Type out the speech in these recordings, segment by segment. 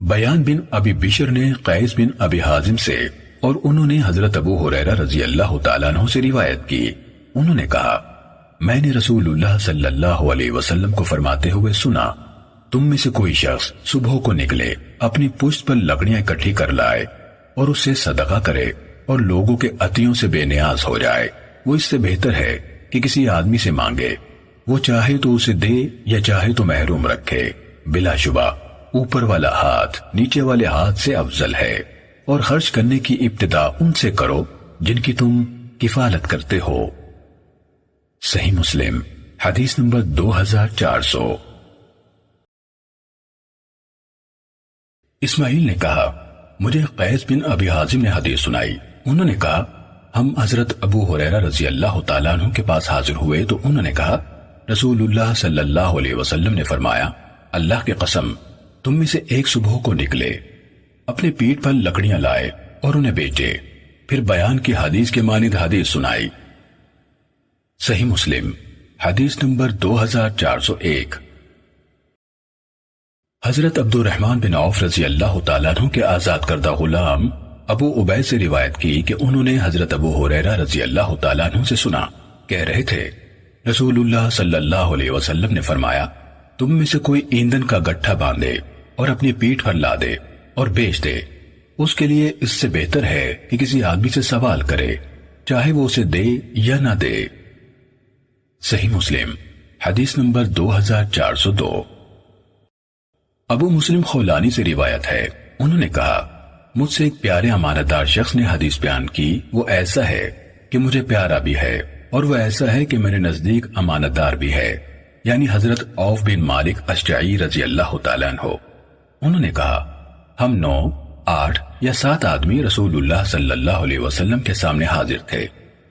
بیان بن ابی بشر نے قیس بن ابی حازم سے اور انہوں نے حضرت ابو ہریرہ رضی اللہ تعالیٰ عنہ سے روایت کی، انہوں نے کہا میں نے رسول اللہ صلی اللہ علیہ وسلم کو فرماتے ہوئے سنا، تم میں سے کوئی شخص صبح کو نکلے، اپنی پشت پر لکڑیاں اکٹھی کر لائے اور اس سے صدقہ کرے اور لوگوں کے عطیوں سے بے نیاز ہو جائے، وہ اس سے بہتر ہے کہ کسی آدمی سے مانگے، وہ چاہے تو اسے دے یا چاہے تو محروم رکھے، بلا شبہ اوپر والا ہاتھ نیچے والے ہاتھ سے افضل ہے، اور خرچ کرنے کی ابتدا ان سے کرو جن کی تم کفالت کرتے ہو۔ صحیح مسلم حدیث نمبر 2400۔ اسماعیل نے کہا مجھے قیس بن ابی حازم نے حدیث سنائی، انہوں نے کہا ہم حضرت ابو ہریرہ رضی اللہ تعالیٰ عنہ کے پاس حاضر ہوئے تو انہوں نے کہا رسول اللہ صلی اللہ علیہ وسلم نے فرمایا اللہ کی قسم تم میں سے ایک صبح کو نکلے، اپنے پیٹھ پر لکڑیاں لائے اور انہیں بیچے، پھر بیان کی حدیث کے مانند حدیث سنائی۔ صحیح مسلم حدیث نمبر 2401۔ حضرت عبد الرحمن بن عوف رضی اللہ تعالیٰ عنہ کے آزاد کردہ غلام ابو عبید سے روایت کی کہ انہوں نے حضرت ابو ہریرہ رضی اللہ تعالیٰ عنہ سے سنا، کہہ رہے تھے رسول اللہ صلی اللہ علیہ وسلم نے فرمایا تم میں سے کوئی ایندھن کا گٹھا باندھے اور اپنی پیٹھ پر لا دے اور بیچ دے، اس کے لیے اس سے بہتر ہے کہ کسی آدمی سے سوال کرے، چاہے وہ اسے دے یا نہ دے۔ صحیح مسلم حدیث نمبر 2402۔ ابو مسلم خولانی سے روایت ہے، انہوں نے کہا مجھ سے ایک پیارے امانت دار شخص نے حدیث بیان کی، وہ ایسا ہے کہ مجھے پیارا بھی ہے اور وہ ایسا ہے کہ میرے نزدیک امانت دار بھی ہے، یعنی حضرت عوف بن مالک اشجعی رضی اللہ تعالیٰ عنہ۔ انہوں نے کہا ہم 9، 8 یا 7 آدمی رسول اللہ صلی اللہ علیہ وسلم کے سامنے حاضر تھے،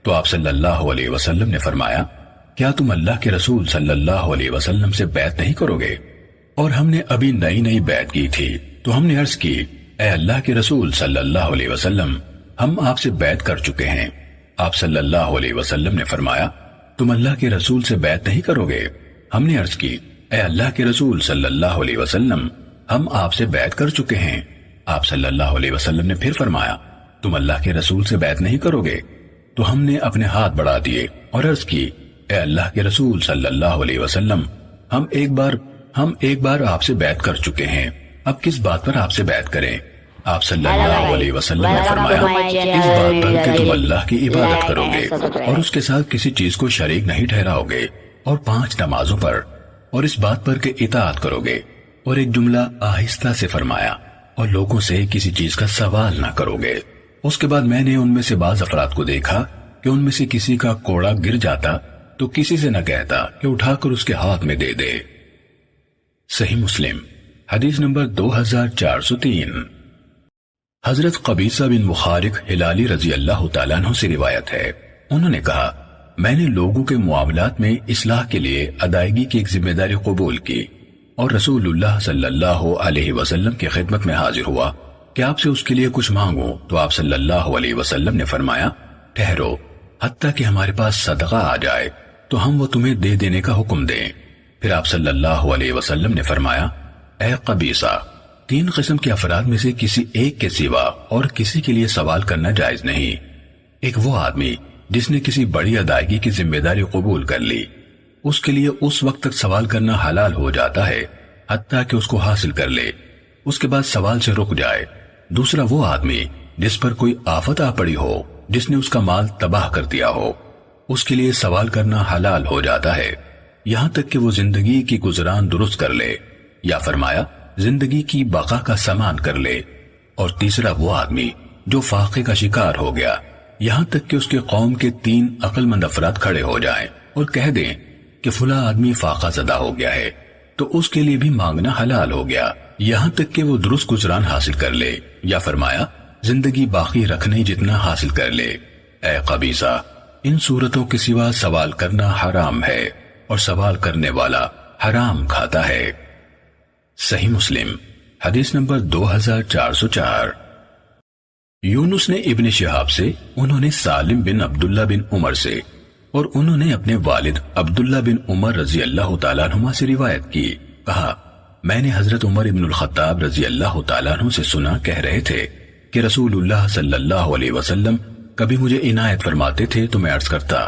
تو آپ صلی اللہ علیہ وسلم نے فرمایا کیا تم اللہ کے رسول صلی اللہ علیہ وسلم سے بیعت نہیں کرو گے؟ اور ہم نے ابھی نئی بیعت کی تھی، تو ہم نے عرض کی اے اللہ کے رسول صلی اللہ علیہ وسلم ہم آپ سے بیعت کر چکے ہیں۔ آپ صلی اللہ علیہ وسلم نے فرمایا تم اللہ کے رسول سے بیعت نہیں کرو گے؟ ہم نے عرض کی اے اللہ کے رسول صلی اللہ علیہ وسلم ہم آپ سے بیعت کر چکے ہیں۔ آپ صلی اللہ علیہ وسلم نے پھر فرمایا تم اللہ کے رسول سے بیعت نہیں کرو گے؟ تو ہم نے اپنے ہاتھ بڑھا دیے اور عرض کی اے اللہ کے رسول صلی اللہ علیہ وسلم ہم ایک بار آپ سے بیعت کر چکے ہیں، اب کس بات پر آپ سے بیعت کریں؟ آپ صلی اللہ علیہ وسلم نے فرمایا اس بات پر کہ تم اللہ کی عبادت کرو گے اور اس کے ساتھ کسی چیز کو شریک نہیں ٹھہراؤ گے، اور 5 نمازوں پر، اور اس بات پر کہ اطاعت کرو گے، اور ایک جملہ آہستہ سے فرمایا اور لوگوں سے کسی چیز کا سوال نہ کرو گے۔ اس کے بعد میں نے ان میں سے بعض افراد کو دیکھا کہ ان میں سے کسی کا کوڑا گر جاتا تو کسی سے نہ کہتا کہ اٹھا کر اس کے ہاتھ میں دے دے۔ صحیح مسلم حدیث نمبر 2403۔ حضرت قبیصہ بن مخارق ہلالی رضی اللہ تعالیٰ عنہ سے روایت ہے، انہوں نے کہا میں نے لوگوں کے معاملات میں اصلاح کے لیے ادائیگی کی ایک ذمہ داری قبول کی اور رسول اللہ صلی اللہ علیہ وسلم کی خدمت میں حاضر ہوا کہ آپ سے اس کے لیے کچھ مانگو، تو آپ صلی اللہ علیہ وسلم نے فرمایا ٹھہرو حتیٰ کہ ہمارے پاس صدقہ آ جائے تو ہم وہ تمہیں دے دینے کا حکم دیں۔ پھر آپ صلی اللہ علیہ وسلم نے فرمایا اے قبیصہ 3 قسم کے افراد میں سے کسی ایک کے سوا اور کسی کے لیے سوال کرنا جائز نہیں۔ ایک وہ آدمی جس نے کسی بڑی ادائیگی کی ذمہ داری قبول کر لی، اس کے لیے اس وقت تک سوال کرنا حلال ہو جاتا ہے حتیٰ کہ اس کو حاصل کر لے، اس کے بعد سوال سے رک جائے۔ دوسرا وہ آدمی جس پر کوئی آفت آ پڑی ہو، جس نے اس کا مال تباہ کر دیا ہو، اس کے لیے سوال کرنا حلال ہو جاتا ہے یہاں تک کہ وہ زندگی کی گزران درست کر لے، یا فرمایا زندگی کی بقا کا سامان کر لے۔ اور تیسرا وہ آدمی جو فاقے کا شکار ہو گیا، یہاں تک کہ اس کے قوم کے 3 عقل مند افراد کھڑے ہو جائیں اور کہہ دیں کہ فلاں آدمی فاقہ زدہ ہو گیا ہے، تو اس کے لیے بھی مانگنا حلال ہو گیا یہاں تک کہ وہ درست گزران حاصل کر لے، یا فرمایا زندگی باقی رکھنے جتنا حاصل کر لے۔ اے قبیصہ ان صورتوں کے سوا سوال کرنا حرام ہے اور سوال کرنے والا حرام کھاتا ہے۔ صحیح مسلم حدیث نمبر 2404۔ یونس نے ابن شہاب سے، انہوں نے سالم بن عبداللہ بن عمر سے، اور انہوں نے اپنے والد عبداللہ بن عمر رضی اللہ تعالیٰ عنہما سے روایت کی، کہا میں نے حضرت عمر ابن الخطاب رضی اللہ تعالیٰ عنہ سے سنا کہہ رہے تھے کہ رسول اللہ صلی اللہ علیہ وسلم کبھی مجھے عنایت فرماتے تھے تو میں عرض کرتا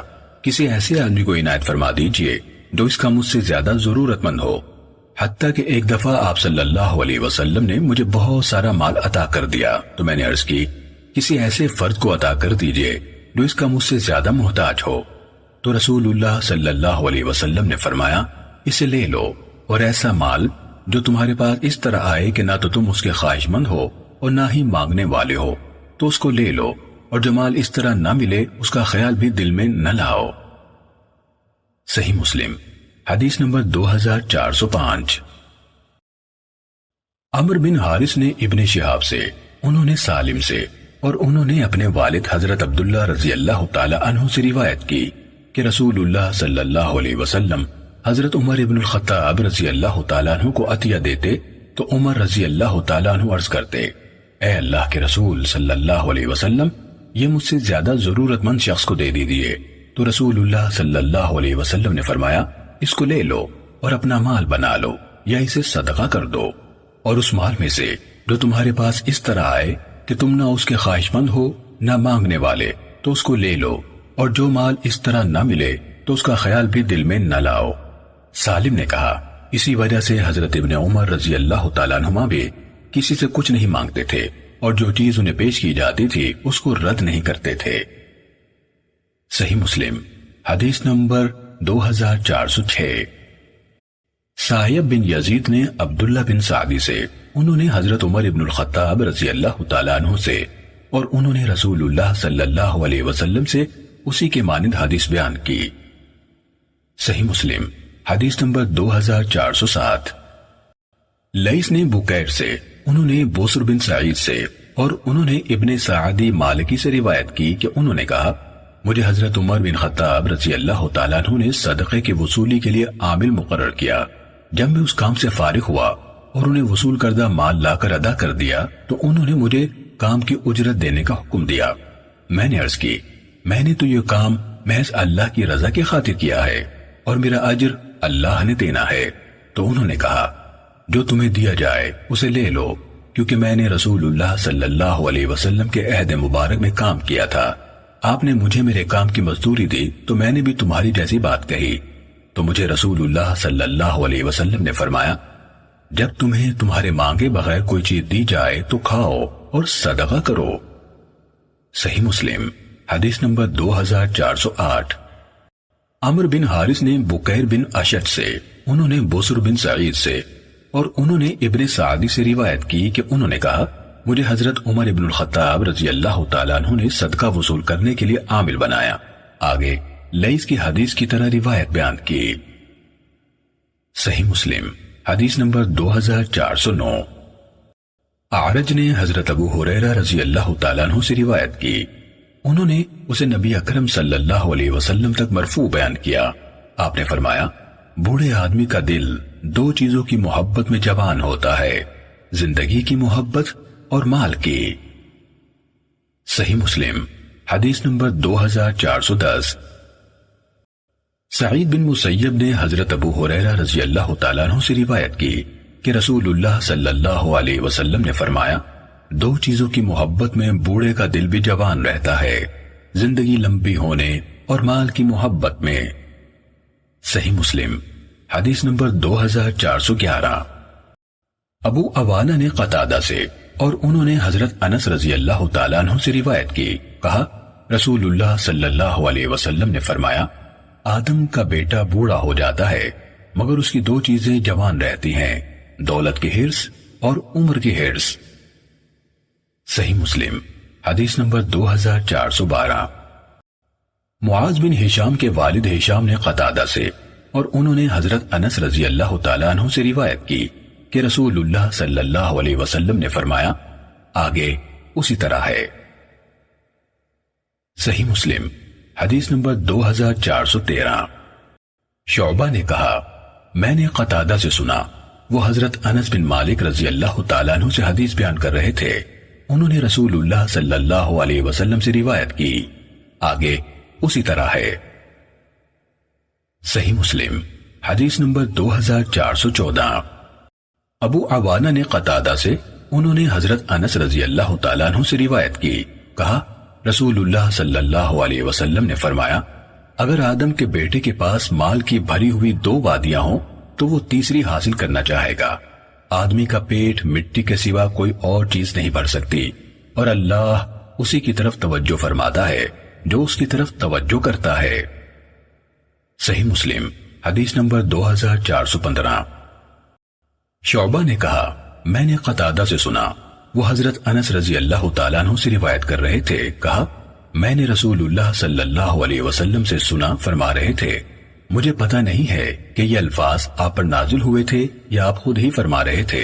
کسی ایسے آدمی کو عنایت فرما دیجئے جو اس کا مجھ سے زیادہ ضرورت مند ہو، حتیٰ کہ ایک دفعہ آپ صلی اللہ علیہ وسلم نے مجھے بہت سارا مال عطا کر دیا تو میں نے عرض کی کسی ایسے فرد کو عطا کر دیجئے جو اس کا مجھ سے زیادہ محتاج ہو، تو رسول اللہ صلی اللہ علیہ وسلم نے فرمایا اسے لے لو، اور ایسا مال جو تمہارے پاس اس طرح آئے کہ نہ تو تم اس کے خواہش مند ہو اور نہ ہی مانگنے والے ہو تو اس کو لے لو، اور جو مال اس طرح نہ ملے اس کا خیال بھی دل میں نہ لاؤ۔ صحیح مسلم حدیث نمبر 2405۔ عمر بن حارث نے ابن شہاب سے، انہوں نے سالم سے، اور انہوں نے اپنے والد حضرت عبداللہ رضی اللہ تعالی عنہ سے روایت کی کہ رسول اللہ صلی اللہ علیہ وسلم حضرت عمر ابن الخطاب رضی اللہ تعالیٰ عنہ کو عطیہ دیتے تو عمر رضی اللہ تعالیٰ عنہ عرض کرتے اے اللہ کے رسول صلی اللہ علیہ وسلم یہ مجھ سے زیادہ ضرورت مند شخص کو دے دیجیے، تو رسول اللہ صلی اللہ علیہ وسلم نے فرمایا اس کو لے لو اور اپنا مال بنا لو یا اسے صدقہ کر دو، اور اس مال میں سے جو تمہارے پاس اس طرح آئے کہ تم نہ اس کے خواہش مند ہو نہ مانگنے والے تو اس کو لے لو، اور جو مال اس طرح نہ ملے تو اس کا خیال بھی دل میں نہ لاؤ۔ سالم نے کہا اسی وجہ سے حضرت ابن عمر رضی اللہ تعالیٰ عنہما بھی کسی سے کچھ نہیں مانگتے تھے، اور جو چیز انہیں پیش کی جاتی تھی اس کو رد نہیں کرتے تھے۔ صحیح مسلم حدیث نمبر 2406۔ سائب بن یزید نے عبداللہ بن سعدی سے، انہوں نے حضرت عمر ابن الخطاب رضی اللہ تعالیٰ عنہ سے، اور انہوں نے رسول اللہ صلی اللہ علیہ وسلم سے اسی کے مانند حدیث بیان کی۔ صحیح مسلم حدیث نمبر 2407۔ لیث نے بکیر سے، انہوں نے بوسر بن سعید سے، اور انہوں نے ابن سعدی مالکی سے روایت کی کہ انہوں نے کہا مجھے حضرت عمر بن خطاب رضی اللہ تعالیٰ عنہ نے صدقے کی وصولی کے لیے عامل مقرر کیا، جب میں اس کام سے فارغ ہوا اور انہیں وصول کردہ مال لا کر ادا کر دیا تو انہوں نے مجھے کام کی اجرت دینے کا حکم دیا۔ میں نے عرض کی میں نے تو یہ کام محض اللہ کی رضا کی خاطر کیا ہے اور میرا اجر اللہ نے دینا ہے، تو انہوں نے کہا جو تمہیں دیا جائے اسے لے لو، کیونکہ میں نے رسول اللہ صلی اللہ علیہ وسلم کے عہد مبارک میں کام کیا تھا، آپ نے مجھے میرے کام کی مزدوری دی تو میں نے بھی تمہاری جیسی بات کہی، تو مجھے رسول اللہ صلی اللہ علیہ وسلم نے فرمایا جب تمہیں تمہارے مانگے بغیر کوئی چیز دی جائے تو کھاؤ اور صدقہ کرو۔ صحیح مسلم حدیث نمبر 2408۔ عمر بن حارث نے بکیر بن اشد سے، انہوں نے بسر بن سعید سے، اور انہوں نے ابن سعدی سے روایت کی کہ انہوں نے کہا مجھے حضرت عمر ابن الخطاب رضی اللہ تعالیٰ عنہ نے صدقہ وصول کرنے کے لیے عامل بنایا۔ آگے لیث کی حدیث کی طرح روایت بیان کی۔ صحیح مسلم حدیث نمبر 2409۔ اعرج نے حضرت ابو ہریرہ رضی اللہ تعالیٰ عنہ سے روایت کی، انہوں نے اسے نبی اکرم صلی اللہ علیہ وسلم تک مرفوع بیان کیا۔ آپ نے فرمایا بوڑھے آدمی کا دل دو چیزوں کی محبت میں جوان ہوتا ہے، زندگی کی محبت اور مال کی۔ صحیح مسلم حدیث نمبر 2410۔ سعید بن مسیب نے حضرت ابو ہریرہ رضی اللہ تعالیٰ عنہ سے روایت کی کہ رسول اللہ صلی اللہ علیہ وسلم نے فرمایا دو چیزوں کی محبت میں بوڑھے کا دل بھی جوان رہتا ہے، زندگی لمبی ہونے اور مال کی محبت میں۔ صحیح مسلم حدیث نمبر 2411۔ ابو عوانہ نے قتادہ سے، اور انہوں نے حضرت انس رضی اللہ تعالیٰ عنہ سے روایت کی، کہا رسول اللہ صلی اللہ علیہ وسلم نے فرمایا آدم کا بیٹا بوڑھا ہو جاتا ہے مگر اس کی دو چیزیں جوان رہتی ہیں، دولت کی حرص اور عمر کی حرص۔ صحیح مسلم حدیث نمبر 2412۔ معاذ بن ہشام کے والد ہشام نے قتادہ سے، اور انہوں نے حضرت انس رضی اللہ تعالیٰ عنہ سے روایت کی کہ رسول اللہ صلی اللہ علیہ وسلم نے فرمایا آگے اسی طرح ہے۔ صحیح مسلم حدیث نمبر 2413۔ شعبہ نے کہا میں نے قتادہ سے سنا، وہ حضرت انس بن مالک رضی اللہ تعالیٰ عنہ سے حدیث بیان کر رہے تھے، انہوں نے رسول اللہ صلی اللہ علیہ وسلم سے روایت کی، آگے اسی طرح ہے۔ صحیح مسلم حدیث نمبر 2414۔ ابو عوانہ نے قتادہ سے، انہوں نے حضرت انس رضی اللہ تعالیٰ عنہ سے روایت کی، کہا رسول اللہ صلی اللہ علیہ وسلم نے فرمایا، اگر آدم کے بیٹے کے پاس مال کی بھری ہوئی 2 وادیاں ہوں تو وہ تیسری حاصل کرنا چاہے گا۔ آدمی کا پیٹ مٹی کے سوا کوئی اور چیز نہیں بھر سکتی، اور اللہ اسی کی طرف توجہ فرماتا ہے جو اس کی طرف توجہ کرتا ہے۔ صحیح مسلم حدیث نمبر 2415۔ شعبہ نے کہا، میں نے قتادہ سے سنا، وہ حضرت انس رضی اللہ تعالیٰ عنہ سے روایت کر رہے تھے، کہا میں نے رسول اللہ صلی اللہ علیہ وسلم سے سنا، فرما رہے تھے مجھے پتہ نہیں ہے کہ یہ الفاظ آپ پر نازل ہوئے تھے یا آپ خود ہی فرما رہے تھے۔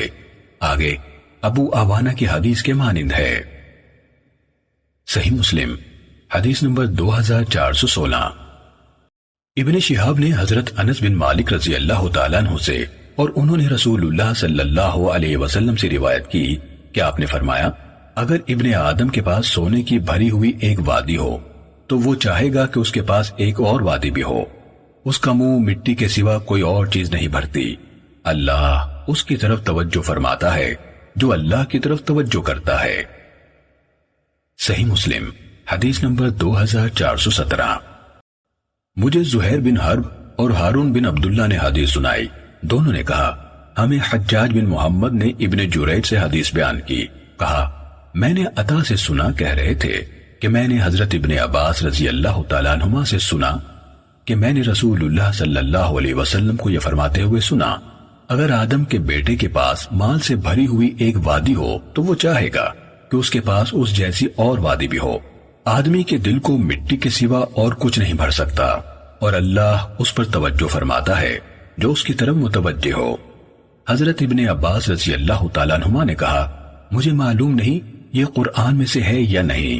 آگے ابو عوانہ کی حدیث کے مانند ہے۔ صحیح مسلم حدیث نمبر 2416۔ ابن شہاب نے حضرت انس بن مالک رضی اللہ تعالیٰ عنہ سے، اور انہوں نے رسول اللہ صلی اللہ علیہ وسلم سے روایت کی کہ آپ نے فرمایا، اگر ابن آدم کے پاس سونے کی بھری ہوئی ایک وادی ہو تو وہ چاہے گا کہ اس کے پاس ایک اور وادی بھی ہو، اس کا منہ مٹی کے سوا کوئی اور چیز نہیں بھرتی، اللہ اس کی طرف توجہ فرماتا ہے جو اللہ کی طرف توجہ کرتا ہے۔ صحیح مسلم حدیث نمبر 2417۔ مجھے زہیر بن حرب اور ہارون بن عبداللہ نے حدیث سنائی، دونوں نے کہا ہمیں حجاج بن محمد نے ابن جریج سے حدیث بیان کی، کہا میں نے عطا سے سنا، کہہ رہے تھے کہ میں نے حضرت ابن عباس رضی اللہ تعالیٰ عنہما سے سنا کہ میں نے رسول اللہ صلی اللہ علیہ وسلم کو یہ فرماتے ہوئے سنا، اگر آدم کے بیٹے کے پاس مال سے بھری ہوئی ایک وادی ہو تو وہ چاہے گا کہ اس کے پاس اس جیسی اور وادی بھی ہو۔ آدمی کے دل کو مٹی کے سوا اور کچھ نہیں بھر سکتا، اور اللہ اس پر توجہ فرماتا ہے جو اس کی طرف متوجہ ہو۔ حضرت ابن عباس رضی اللہ تعالیٰ عنہما نے کہا مجھے معلوم نہیں یہ قرآن میں سے ہے یا نہیں،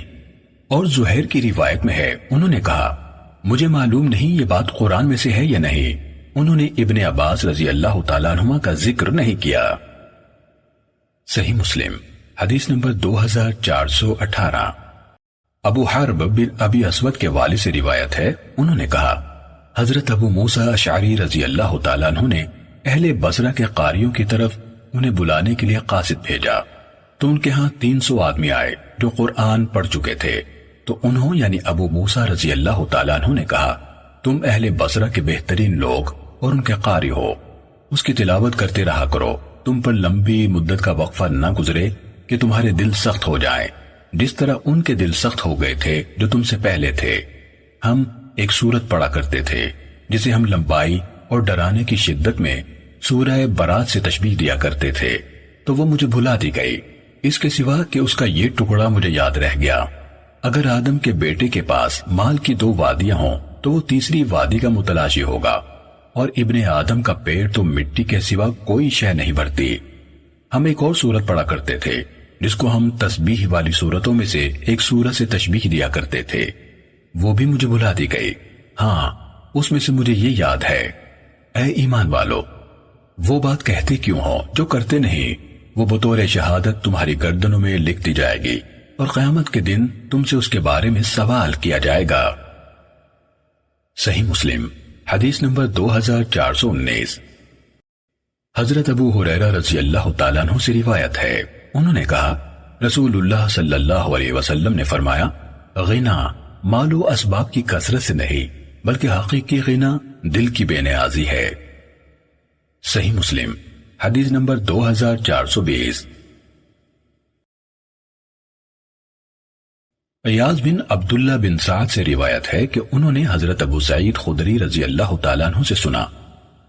اور زہیر کی روایت میں ہے، انہوں نے کہا مجھے معلوم نہیں یہ بات قرآن میں سے ہے یا نہیں، انہوں نے ابن عباس رضی اللہ تعالیٰ عنہما کا ذکر نہیں کیا۔ صحیح مسلم حدیث نمبر 2418۔ ابو حرب بن ابی اسود کے والد سے روایت ہے، انہوں نے کہا حضرت ابو موسیٰ اشعری رضی اللہ تعالیٰ عنہ نے اہل بصرہ کے قاریوں کی طرف انہیں بلانے کے لیے قاصد بھیجا، تو ان کے ہاں 300 آدمی آئے جو قرآن پڑھ چکے تھے، تو انہوں یعنی ابو موسیٰ رضی اللہ تعالیٰ عنہ نے کہا تم اہل بصرہ کے بہترین لوگ اور ان کے قاری ہو، اس کی تلاوت کرتے رہا کرو، تم پر لمبی مدت کا وقفہ نہ گزرے کہ تمہارے دل سخت ہو جائیں، جس طرح ان کے دل سخت ہو گئے تھے جو تم سے پہلے تھے۔ ہم ایک سورت پڑھا کرتے تھے جسے ہم لمبائی اور ڈرانے کی شدت میں سورہ برات سے تشبیہ دیا کرتے تھے، تو وہ مجھے بھلا دی گئی، اس کے سوا کہ اس کا یہ ٹکڑا مجھے یاد رہ گیا، اگر آدم کے بیٹے کے پاس مال کی 2 وادیاں ہوں تو وہ تیسری وادی کا متلاشی ہوگا، اور ابن آدم کا پیٹ تو مٹی کے سوا کوئی شے نہیں بھرتی۔ ہم ایک اور سورت پڑھا کرتے تھے جس کو ہم تسبیح والی سورتوں میں سے ایک سورت سے تشبیہ دیا کرتے تھے، وہ بھی مجھے بھلا دی گئی، ہاں اس میں سے مجھے یہ یاد ہے۔ اے ایمان والو، وہ بات کہتے کیوں ہو جو کرتے نہیں، وہ بطور شہادت تمہاری گردنوں میں لکھ دی جائے گی، اور قیامت کے دن تم سے اس کے بارے میں سوال کیا جائے گا۔ صحیح مسلم حدیث نمبر 2419۔ حضرت ابو ہریرہ رضی اللہ تعالیٰ عنہ سے روایت ہے، انہوں نے کہا رسول اللہ صلی اللہ علیہ وسلم نے فرمایا غنا مال و اسباب کی کثرت سے نہیں بلکہ حقیقی غنا دل کی بے نیازی ہے۔ صحیح مسلم حدیث نمبر 2420۔ ایاز بن عبداللہ بن سعد سے روایت ہے کہ انہوں نے حضرت ابو سعید خدری رضی اللہ تعالیٰ عنہ سے سنا،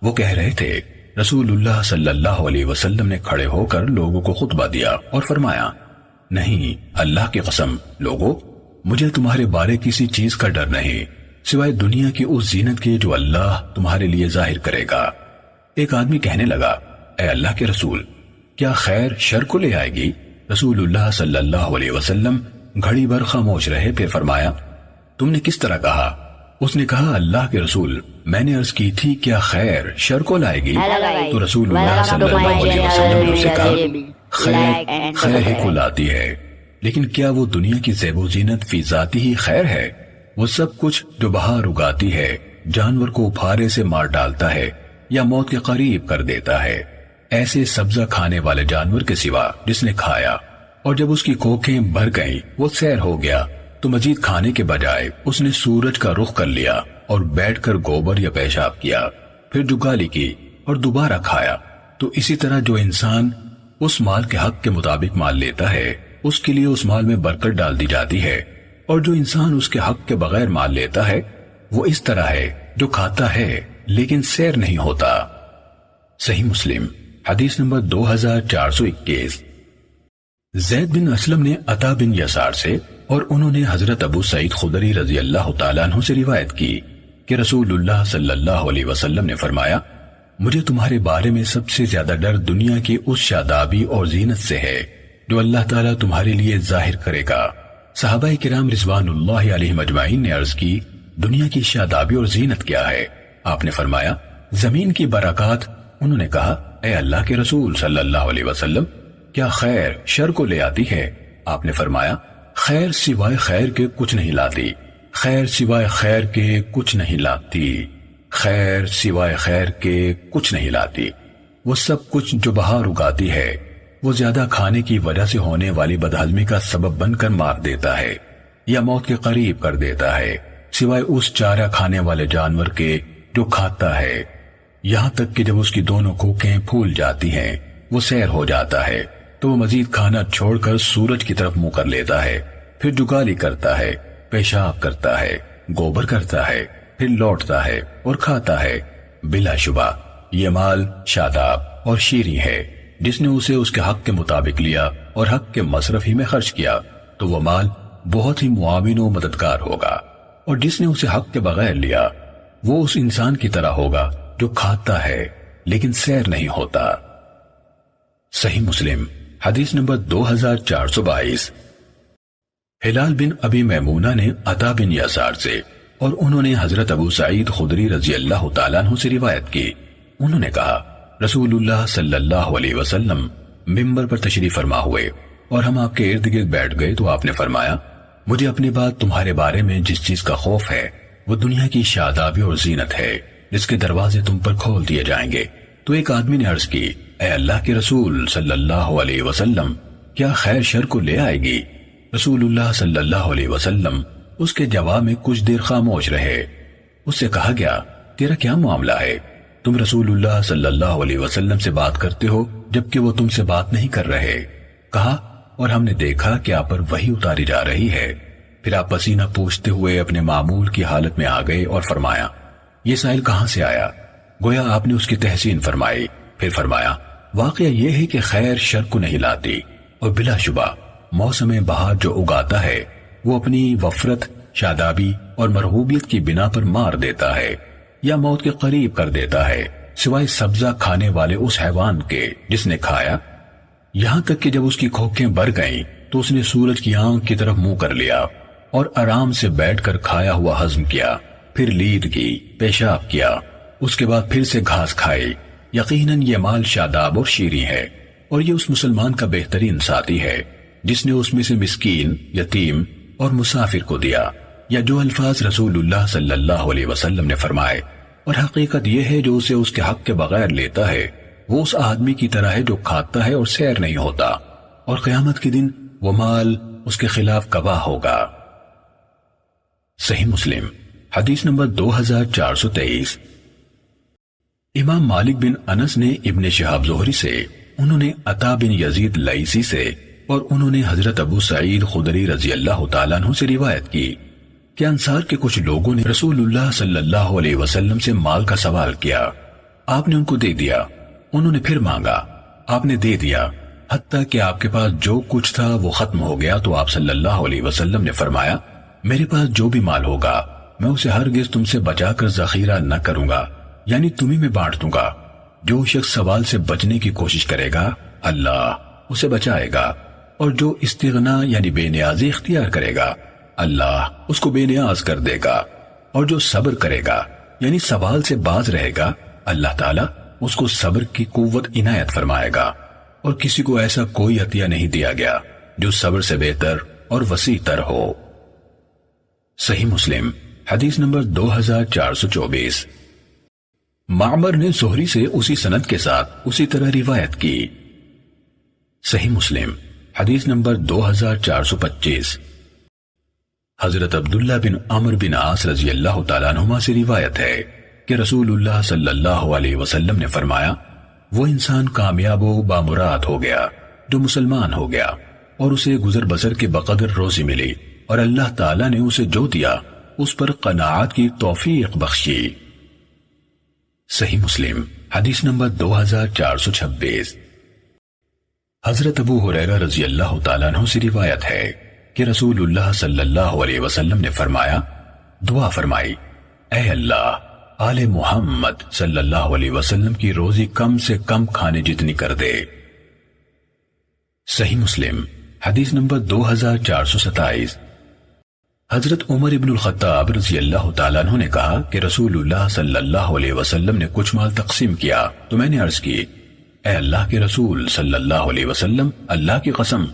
وہ کہہ رہے تھے رسول اللہ صلی اللہ علیہ وسلم نے کھڑے ہو کر لوگوں کو خطبہ دیا اور فرمایا نہیں، اللہ کی قسم لوگو، مجھے تمہارے بارے کسی چیز کا ڈر نہیں سوائے دنیا کی اس زینت کے جو اللہ تمہارے لیے ظاہر کرے گا۔ ایک آدمی کہنے لگا اے اللہ کے رسول، کیا خیر شر کو لے آئے گی؟ رسول اللہ صلی اللہ علیہ وسلم گھڑی بھر خاموش رہے، پھر فرمایا تم نے کس طرح کہا؟ اس نے کہا اللہ کے رسول، میں نے عرض کی تھی کیا خیر شر کو لائے گی؟ تو رسول اللہ صلی اللہ علیہ وسلم نے اسے کہا خیر خیر ہی کو لاتی ہے، لیکن کیا وہ دنیا کی زیب و زینت فی ذاتی ہی خیر ہے؟ وہ سب کچھ جو بہار اگاتی ہے، جانور کو پھارے سے مار ڈالتا ہے یا موت کے قریب کر دیتا ہے، ایسے سبزہ کھانے والے جانور کے سوا جس نے کھایا اور جب اس کی کوکھیں بھر گئیں وہ سیر ہو گیا تو مزید کھانے کے بجائے اس نے سورج کا رخ کر لیا اور بیٹھ کر گوبر یا پیشاب کیا، پھر جگالی کی اور دوبارہ کھایا، تو اسی طرح جو انسان اس مال کے حق کے مطابق مال لیتا ہے اس کے لیے اس مال میں برکت ڈال دی جاتی ہے، اور جو انسان اس کے حق کے بغیر مال لیتا ہے وہ اس طرح ہے جو کھاتا ہے لیکن سیر نہیں ہوتا۔ صحیح مسلم حدیث نمبر 2421۔ زید بن اسلم نے عطا بن یسار سے اور انہوں نے حضرت ابو سعید خدری رضی اللہ تعالیٰ عنہ سے روایت کی کہ رسول اللہ صلی اللہ علیہ وسلم نے فرمایا، مجھے تمہارے بارے میں سب سے زیادہ ڈر دنیا کی اس شادابی اور زینت سے ہے جو اللہ تعالیٰ تمہارے لیے ظاہر کرے گا۔ صحابہ کرام رضوان اللہ علیہم اجمعین نے عرض کی، دنیا کی شادابی اور زینت کیا ہے؟ آپ نے فرمایا، زمین کی برکات۔ انہوں نے کہا، اے اللہ کے رسول صلی اللہ علیہ وسلم، کیا خیر شر کو لے آتی ہے؟ آپ نے فرمایا، خیر سوائے خیر کے کچھ نہیں لاتی، خیر سوائے خیر کے کچھ نہیں لاتی، خیر سوائے خیر کے کچھ نہیں لاتی۔ وہ سب کچھ جو بہار اگاتی ہے وہ زیادہ کھانے کی وجہ سے ہونے والی بدہضمی کا سبب بن کر مار دیتا ہے یا موت کے قریب کر دیتا ہے، سوائے اس چارہ کھانے والے جانور کے جو کھاتا ہے، یہاں تک کہ جب اس کی دونوں کوکھیں پھول جاتی ہیں وہ سیر ہو جاتا ہے تو وہ مزید کھانا چھوڑ کر سورج کی طرف منہ کر لیتا ہے، پھر جگالی کرتا ہے، پیشاب کرتا ہے، گوبر کرتا ہے، پھر لوٹتا ہے اور کھاتا ہے۔ بلا شبہ یہ مال شاداب اور شیریں ہے، جس نے اسے اس کے حق کے مطابق لیا اور حق کے مصرف ہی میں خرچ کیا تو وہ مال بہت ہی معاون و مددگار ہوگا، اور جس نے اسے حق کے بغیر لیا وہ اس انسان کی طرح ہوگا جو کھاتا ہے لیکن سیر نہیں ہوتا۔ صحیح مسلم حدیث نمبر 2422۔ ہلال بن ابی میمونہ نے عطا بن یسار سے اور انہوں نے حضرت ابو سعید خدری رضی اللہ تعالیٰ عنہ سے روایت کی، انہوں نے کہا، رسول اللہ صلی اللہ علیہ وسلم ممبر پر تشریف فرما ہوئے اور ہم آپ کے ارد گرد بیٹھ گئے تو آپ نے فرمایا، مجھے اپنی بات تمہارے بارے میں جس چیز کا خوف ہے وہ دنیا کی شادابی اور زینت ہے جس کے دروازے تم پر کھول دیے جائیں گے۔ تو ایک آدمی نے عرض کی، اے اللہ کے رسول صلی اللہ علیہ وسلم، کیا خیر شر کو لے آئے گی؟ رسول اللہ صلی اللہ علیہ وسلم اس کے جواب میں کچھ دیر خاموش رہے۔ اس سے کہا گیا، تیرا کیا معاملہ ہے؟ تم رسول اللہ صلی اللہ علیہ وسلم سے بات کرتے ہو جبکہ وہ تم سے بات نہیں کر رہے۔ کہا، اور ہم نے دیکھا کہ آپ پر وحی اتاری جا رہی ہے۔ پھر آپ پسینہ پوچھتے ہوئے اپنے معمول کی حالت میں آ گئے اور فرمایا، یہ سائل کہاں سے آیا؟ گویا آپ نے اس کی تحسین فرمائی۔ پھر فرمایا، واقعہ یہ ہے کہ خیر شر کو نہیں لاتی، اور بلا شبہ موسم بہار جو اگاتا ہے وہ اپنی وفرت، شادابی اور مرغوبیت کی بنا پر مار دیتا ہے یا موت کے قریب کر دیتا ہے، سوائے سبزہ کھانے والے اس حیوان کے جس نے کھایا، یہاں تک کہ جب اس کی کھوکھیں بھر گئیں تو اس نے سورج کی آنکھ کی طرف منہ کر لیا اور آرام سے بیٹھ کر کھایا ہوا ہضم کیا، پھر لید کی، پیشاب کیا، اس کے بعد پھر سے گھاس کھائی۔ یقیناً یہ مال شاداب اور شیریں ہے، اور یہ اس مسلمان کا بہترین ساتھی ہے جس نے اس میں سے مسکین، یتیم اور مسافر کو دیا، یا جو الفاظ رسول اللہ صلی اللہ علیہ وسلم نے فرمائے۔ اور حقیقت یہ ہے جو اسے اس کے حق کے بغیر لیتا ہے وہ اس آدمی کی طرح ہے جو کھاتا ہے اور سیر نہیں ہوتا، اور قیامت کے دن وہ مال اس کے خلاف گواہ ہوگا۔ صحیح مسلم حدیث نمبر 2423۔ امام مالک بن انس نے ابن شہاب زہری سے، انہوں نے عطا بن یزید لیثی سے اور انہوں نے حضرت ابو سعید خدری رضی اللہ تعالیٰ عنہ سے روایت کی کہ انصار کے کچھ لوگوں نے رسول اللہ صلی اللہ علیہ وسلم سے مال کا سوال کیا، آپ نے ان کو دے دیا، انہوں نے پھر مانگا، آپ نے دے دیا، حتیٰ کہ آپ کے پاس جو کچھ تھا وہ ختم ہو گیا تو آپ صلی اللہ علیہ وسلم نے فرمایا، میرے پاس جو بھی مال ہوگا میں اسے ہرگز تم سے بچا کر ذخیرہ نہ کروں گا، یعنی تمہیں میں بانٹ دوں گا۔ جو شخص سوال سے بچنے کی کوشش کرے گا اللہ اسے بچائے گا، اور جو استغنا یعنی بے نیازی اختیار کرے گا اللہ اس کو بے نیاز کر دے گا، اور جو صبر کرے گا یعنی سوال سے باز رہے گا اللہ تعالیٰ اس کو صبر کی قوت عنایت فرمائے گا، اور کسی کو ایسا کوئی عطیہ نہیں دیا گیا جو صبر سے بہتر اور وسیع تر ہو۔ صحیح مسلم حدیث نمبر 2424۔ معمر نے زہری سے اسی سند کے ساتھ اسی طرح روایت کی۔ صحیح مسلم حدیث نمبر 2425۔ حضرت عبداللہ بن عمرو بن عاص رضی اللہ تعالیٰ عنہما سے روایت ہے کہ رسول اللہ صلی اللہ علیہ وسلم نے فرمایا، وہ انسان کامیاب و بامراد ہو گیا جو مسلمان ہو گیا اور اسے گزر بسر کے بقدر روزی ملی، اور اللہ تعالیٰ نے اسے جو دیا اس پر قناعت کی توفیق بخشی۔ صحیح مسلم حدیث نمبر 2426۔ حضرت ابو ہریرہ رضی اللہ تعالیٰ عنہ سے روایت ہے کہ رسول اللہ صلی اللہ علیہ وسلم نے فرمایا، دعا فرمائی، اے اللہ آل محمد صلی اللہ علیہ وسلم کی روزی کم سے کم کھانے جتنی کر دے۔ صحیح مسلم حدیث نمبر 2427۔ حضرت عمر ابن الخطاب رضی اللہ تعالیٰ عنہ نے کہا کہ رسول اللہ صلی اللہ علیہ وسلم نے کچھ مال تقسیم کیا تو میں نے عرض کی، اے اللہ کے رسول صلی اللہ علیہ وسلم، اللہ کی قسم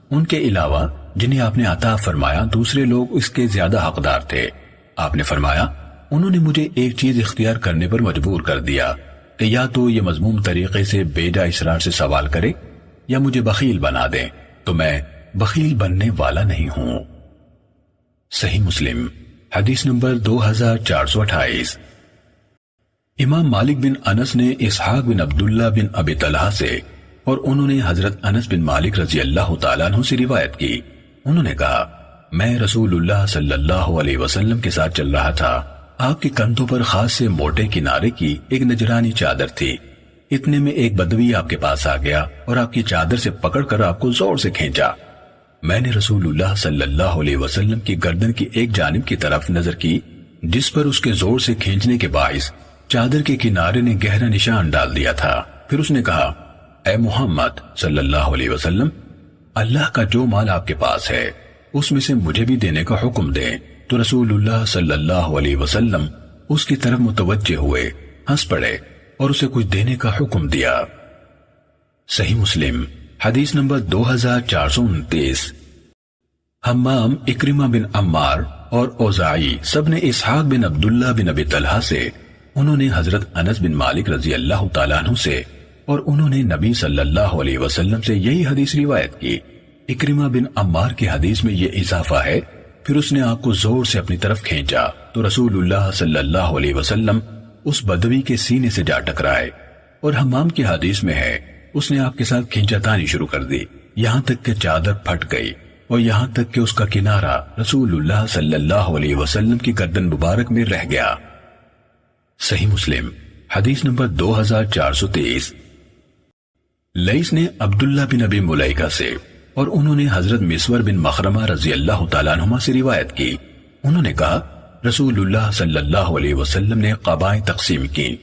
ان کے علاوہ جنہیں آپ نے عطا فرمایا دوسرے لوگ اس کے زیادہ حقدار تھے۔ آپ نے فرمایا، انہوں نے مجھے ایک چیز اختیار کرنے پر مجبور کر دیا کہ یا تو یہ مذموم طریقے سے بے جا اصرار سے سوال کرے یا مجھے بخیل بنا دیں، تو میں بخیل بننے والا نہیں ہوں۔ صحیح مسلم حدیث نمبر 2428۔ امام مالک بن انس نے اسحاق بن عبداللہ بن ابی طلحہ سے اور انہوں نے حضرت انس بن مالک رضی اللہ تعالیٰ عنہ سے روایت کی، انہوں نے کہا، میں رسول اللہ صلی اللہ علیہ وسلم کے ساتھ چل رہا تھا، آپ کے کندھوں پر خاص سے موٹے کنارے کی ایک نجرانی چادر تھی، اتنے میں ایک بدوی آپ کے پاس آ گیا اور آپ کی چادر سے پکڑ کر آپ کو زور سے کھینچا۔ میں نے رسول اللہ صلی اللہ علیہ وسلم کی گردن کی ایک جانب کی طرف نظر کی جس پر اس کے زور سے کھینچنے کے باعث چادر کے کنارے نے گہرا نشان ڈال دیا تھا۔ پھر اس نے کہا، اے محمد صلی اللہ علیہ وسلم، اللہ کا جو مال آپ کے پاس ہے اس میں سے مجھے بھی دینے کا حکم دیں۔ تو رسول اللہ صلی اللہ علیہ وسلم اس کی طرف متوجہ ہوئے، ہنس پڑے اور اسے کچھ دینے کا حکم دیا۔ صحیح مسلم حدیث نمبر 2429۔ حمام، اکرمہ بن عمار اور اوزاعی سب نے اسحاق بن عبداللہ بن ابی طلحہ سے، انہوں نے حضرت انس بن مالک رضی اللہ تعالیٰ عنہ سے اور انہوں نے نبی صلی اللہ علیہ وسلم سے یہی حدیث روایت کی۔ اکرمہ بن عمار کی حدیث میں یہ اضافہ ہے، پھر اس نے آپ کو زور سے اپنی طرف کھینچا تو رسول اللہ صلی اللہ علیہ وسلم اس بدوی کے سینے سے جا ٹکرائے، اور حمام کی حدیث میں ہے اس نے آپ کے ساتھ کھینچاتانی شروع کر دی یہاں تک کہ چادر پھٹ گئی اور یہاں تک کہ اس کا کنارہ رسول اللہ صلی اللہ علیہ وسلم کی گردن مبارک میں رہ گیا۔ صحیح مسلم حدیث نمبر 2423۔ لیث نے عبداللہ بن ابی ملیکہ سے اور انہوں نے حضرت مسور بن مخرمہ رضی اللہ تعالیٰ عنہما سے روایت کی، انہوں نے کہا، رسول اللہ صلی اللہ علیہ وسلم نے قبائیں تقسیم کی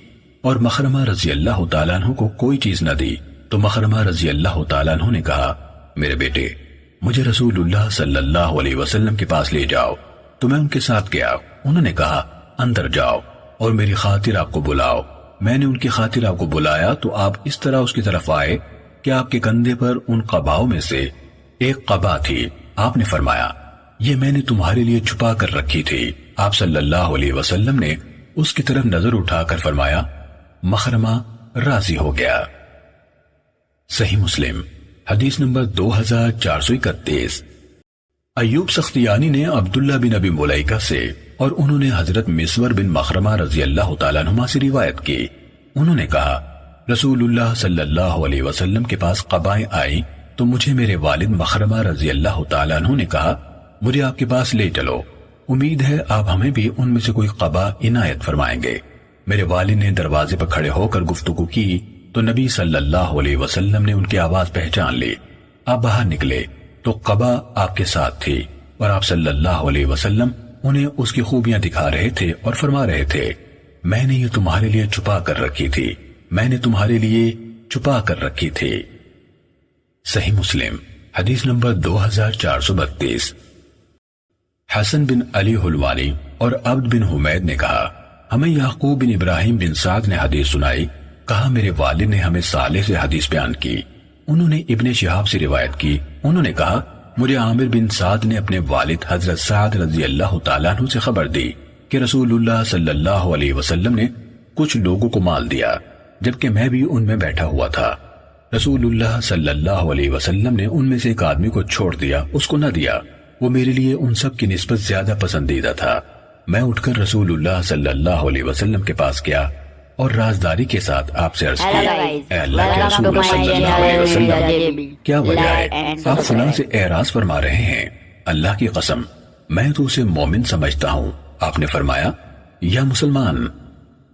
اور مخرمہ رضی اللہ تعالیٰ عنہ کو کوئی چیز نہ دی، تو مخرمہ رضی اللہ تعالیٰ عنہ نے کہا، میرے بیٹے، مجھے رسول اللہ صلی اللہ علیہ وسلم کے پاس لے جاؤ۔ تو میں ان کے ساتھ گیا، انہوں نے کہا، اندر جاؤ اور میری خاطر آپ کو بلاؤ۔ میں نے ان کی خاطر آپ کو بلایا تو آپ اس طرح اس کی طرف آئے کہ آپ کے کندھے پر ان قباؤں میں سے ایک قبا تھی۔ آپ نے فرمایا، یہ میں نے تمہارے لیے چھپا کر رکھی تھی۔ آپ صلی اللہ علیہ وسلم نے اس کی طرف نظر اٹھا کر فرمایا، مخرمہ راضی ہو گیا۔ صحیح مسلم حدیث نمبر 2431۔ ایوب سختیانی نے عبداللہ بن ابی ملیکہ سے اور انہوں نے حضرت مسور بن مخرمہ رضی اللہ تعالیٰ عنہما سے روایت کی، انہوں نے کہا، رسول اللہ صلی اللہ علیہ وسلم کے پاس قبائیں آئیں تو مجھے میرے والد مخرمہ رضی اللہ تعالیٰ عنہ نے کہا، مجھے آپ کے پاس لے چلو، امید ہے آپ ہمیں بھی ان میں سے کوئی قبا عنایت فرمائیں گے۔ میرے والد نے دروازے پر کھڑے ہو کر گفتگو کی تو نبی صلی اللہ علیہ وسلم نے ان کی آواز پہچان لی۔ آپ باہر نکلے تو قبا آپ کے ساتھ تھی اور آپ صلی اللہ علیہ وسلم انہیں اس کی خوبیاں دکھا رہے تھے اور فرما رہے تھے، میں نے یہ تمہارے لیے چھپا کر رکھی تھی، میں نے تمہارے لیے چھپا کر رکھی تھی۔ صحیح مسلم حدیث نمبر 2432۔ حسن بن علی حلوانی اور عبد بن حمید نے کہا، ہمیں یعقوب بن ابراہیم بن سعد نے حدیث سنائی، کہا میرے والد نے ہمیں صالح سے حدیث بیان کی، انہوں نے ابن شہاب سے روایت کی، انہوں نے کہا، مجھے عامر بن سعد نے اپنے والد حضرت سعد رضی اللہ تعالیٰ عنہ سے خبر دی کہ رسول اللہ صلی اللہ علیہ وسلم نے کچھ لوگوں کو مال دیا جبکہ میں بھی ان میں بیٹھا ہوا تھا۔ رسول اللہ صلی اللہ علیہ وسلم نے ان میں سے ایک آدمی کو چھوڑ دیا، اس کو نہ دیا، وہ میرے لیے ان سب کی نسبت زیادہ پسندیدہ تھا۔ میں اٹھ کر رسول اللہ صلی اللہ علیہ وسلم کے پاس گیا اور رازداری کے ساتھ آپ سے عرض کی، اے اللہ کے رسول صلی اللہ علیہ وسلم، کیا وجہ ہے آپ فلاں سے اعراض فرما رہے ہیں؟ اللہ کی قسم میں تو اسے مومن سمجھتا ہوں۔ آپ نے فرمایا، یا مسلمان۔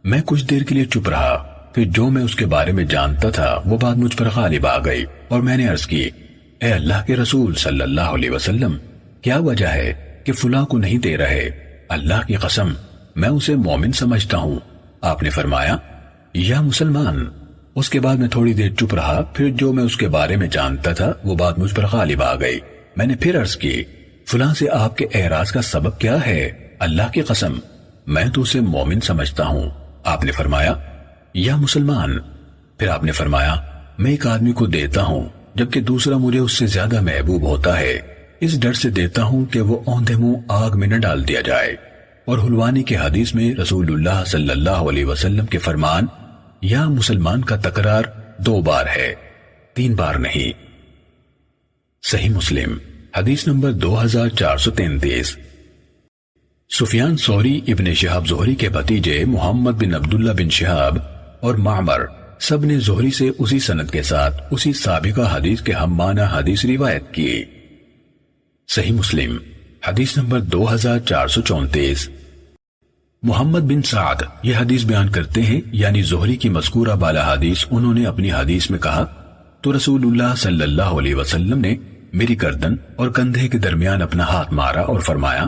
میں کچھ دیر کے لیے چپ رہا، پھر جو میں اس کے بارے میں جانتا تھا وہ بات مجھ پر غالب آ گئی اور میں نے عرض کی، اے اللہ کے رسول صلی اللہ علیہ وسلم، کیا وجہ ہے کہ فلاں کو نہیں دے رہے؟ اللہ کی قسم میں اسے مومن سمجھتا ہوں۔ آپ نے فرمایا، یا مسلمان۔ اس کے بعد میں تھوڑی دیر چپ رہا، پھر جو میں اس کے بارے میں جانتا تھا وہ بات مجھ پر غالب آ گئی، میں نے پھر عرض کی، فلاں سے آپ کے اعراض کا سبب کیا ہے؟ اللہ کی قسم میں تو اسے مومن سمجھتا ہوں۔ آپ نے فرمایا، یا مسلمان۔ پھر آپ نے فرمایا، میں ایک آدمی کو دیتا ہوں جبکہ دوسرا مجھے اس سے زیادہ محبوب ہوتا ہے، اس ڈر سے دیتا ہوں کہ وہ اوندھے منہ آگ میں نہ ڈال دیا جائے۔ اور حلوانی کے حدیث میں رسول اللہ صلی اللہ علیہ وسلم کے فرمان یا مسلمان کا تکرار 2 بار ہے، 3 بار نہیں۔ صحیح مسلم حدیث نمبر 2433۔ سفیان ثوری، ابن شہاب زہری کے بھتیجے محمد بن عبداللہ بن شہاب اور معمر سب نے زہری سے اسی سند کے ساتھ اسی سابقہ حدیث کے ہم معنی حدیث روایت کی۔ صحیح مسلم حدیث نمبر 2434۔ محمد بن سعد یہ حدیث بیان کرتے ہیں، یعنی زہری کی مذکورہ بالا حدیث انہوں نے اپنی حدیث میں کہا تو رسول اللہ صلی اللہ علیہ وسلم نے میری گردن اور کندھے کے درمیان اپنا ہاتھ مارا اور فرمایا،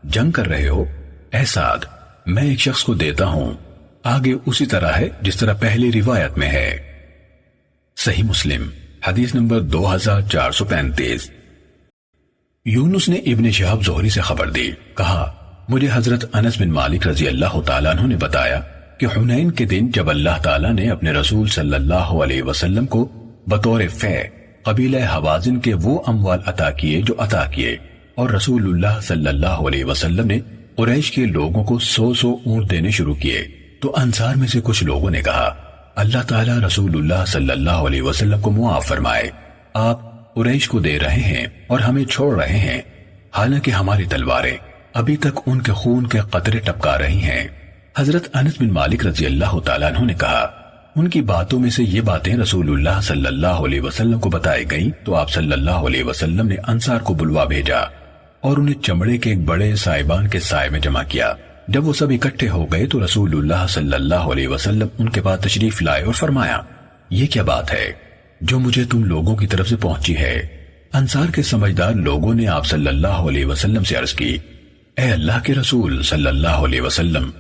جنگ کر رہے ہو؟ اے سعد، میں ایک شخص کو دیتا ہوں، آگے اسی طرح ہے جس طرح پہلی روایت میں ہے۔ صحیح مسلم حدیث نمبر 2435۔ یونس نے ابن شہاب زہری سے خبر دی، کہا مجھے حضرت انس بن مالک رضی اللہ تعالیٰ عنہ نے بتایا کہ حنین کے دن جب اللہ تعالیٰ نے اپنے رسول صلی اللہ علیہ وسلم کو بطور فے قبیلہ حوازن کے وہ اموال عطا کیے جو عطا کیے، اور رسول اللہ صلی اللہ علیہ وسلم نے قریش کے لوگوں کو 100 اونٹ دینے شروع کیے، تو انصار میں سے کچھ لوگوں نے کہا، اللہ تعالیٰ رسول اللہ صلی اللہ علیہ وسلم کو معاف فرمائے، آپ قریش کو دے رہے ہیں اور ہمیں چھوڑ رہے ہیں، حالانکہ ہماری تلواریں ابھی تک ان کے خون کے قطرے ٹپکا رہی ہیں۔ حضرت انس بن مالک رضی اللہ تعالیٰ عنہ نے کہا، ان کی باتوں میں سے یہ باتیں رسول اللہ صلی اللہ علیہ وسلم کو بتائی گئیں تو آپ صلی اللہ علیہ وسلم نے انصار کو بلوا بھیجا اور انہیں چمڑے کے ایک بڑے سائبان کے سائے میں جمع کیا۔ جب وہ سب اکٹھے ہو گئے تو رسول اللہ صلی اللہ علیہ وسلم ان کے پاس تشریف لائے اور فرمایا، یہ کیا بات ہے جو مجھے تم لوگوں کی طرف سے پہنچی ہے؟ انصار کے سمجھدار لوگوں نے آپ صلی اللہ علیہ وسلم سے عرض کی، اے اللہ کے رسول صلی اللہ علیہ وسلم،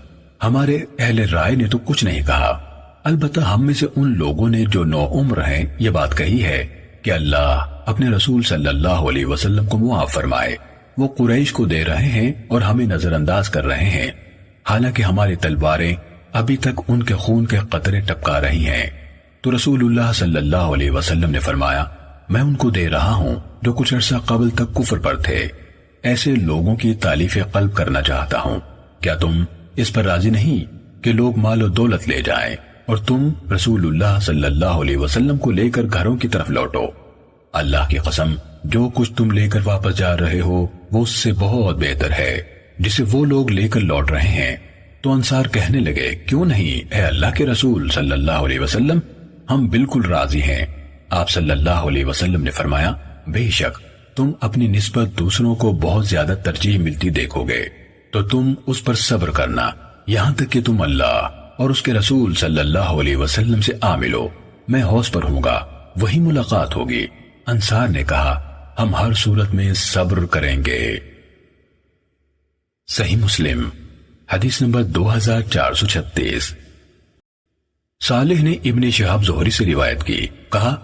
ہمارے اہل رائے نے تو کچھ نہیں کہا، البتہ ہم میں سے ان لوگوں نے جو نو عمر ہیں یہ بات کہی ہے کہ اللہ اپنے رسول صلی اللہ علیہ وسلم کو معاف فرمائے، وہ قریش کو دے رہے ہیں اور ہمیں نظر انداز کر رہے ہیں، حالانکہ ہماری تلواریں ابھی تک ان کے خون کے قطرے ٹپکا رہی ہیں۔ تو رسول اللہ صلی اللہ علیہ وسلم نے فرمایا، میں ان کو دے رہا ہوں جو کچھ عرصہ قبل تک کفر پر تھے، ایسے لوگوں کی تالیف قلب کرنا چاہتا ہوں۔ کیا تم اس پر راضی نہیں کہ لوگ مال و دولت لے جائیں اور تم رسول اللہ صلی اللہ علیہ وسلم کو لے کر گھروں کی طرف لوٹو؟ اللہ کی قسم جو کچھ تم لے کر واپس جا رہے ہو وہ اس سے بہت بہتر ہے جسے وہ لوگ لے کر لوٹ رہے ہیں۔ تو انصار کہنے لگے، کیوں نہیں اے اللہ کے رسول صلی اللہ علیہ وسلم، ہم بالکل راضی ہیں۔ آپ صلی اللہ علیہ وسلم نے فرمایا، بے شک تم اپنی نسبت دوسروں کو بہت زیادہ ترجیح ملتی دیکھو گے تو تم اس پر صبر کرنا یہاں تک کہ تم اللہ اور اس کے رسول صلی اللہ علیہ وسلم سے آ ملو، میں حوض پر ہوں گا، وہی ملاقات ہوگی۔ انصار نے کہا، ہم ہر صورت میں صبر کریں گے۔ صحیح مسلم حدیث نمبر 2436۔ صالح نے ابن شہاب زہری سے روایت کی، کہا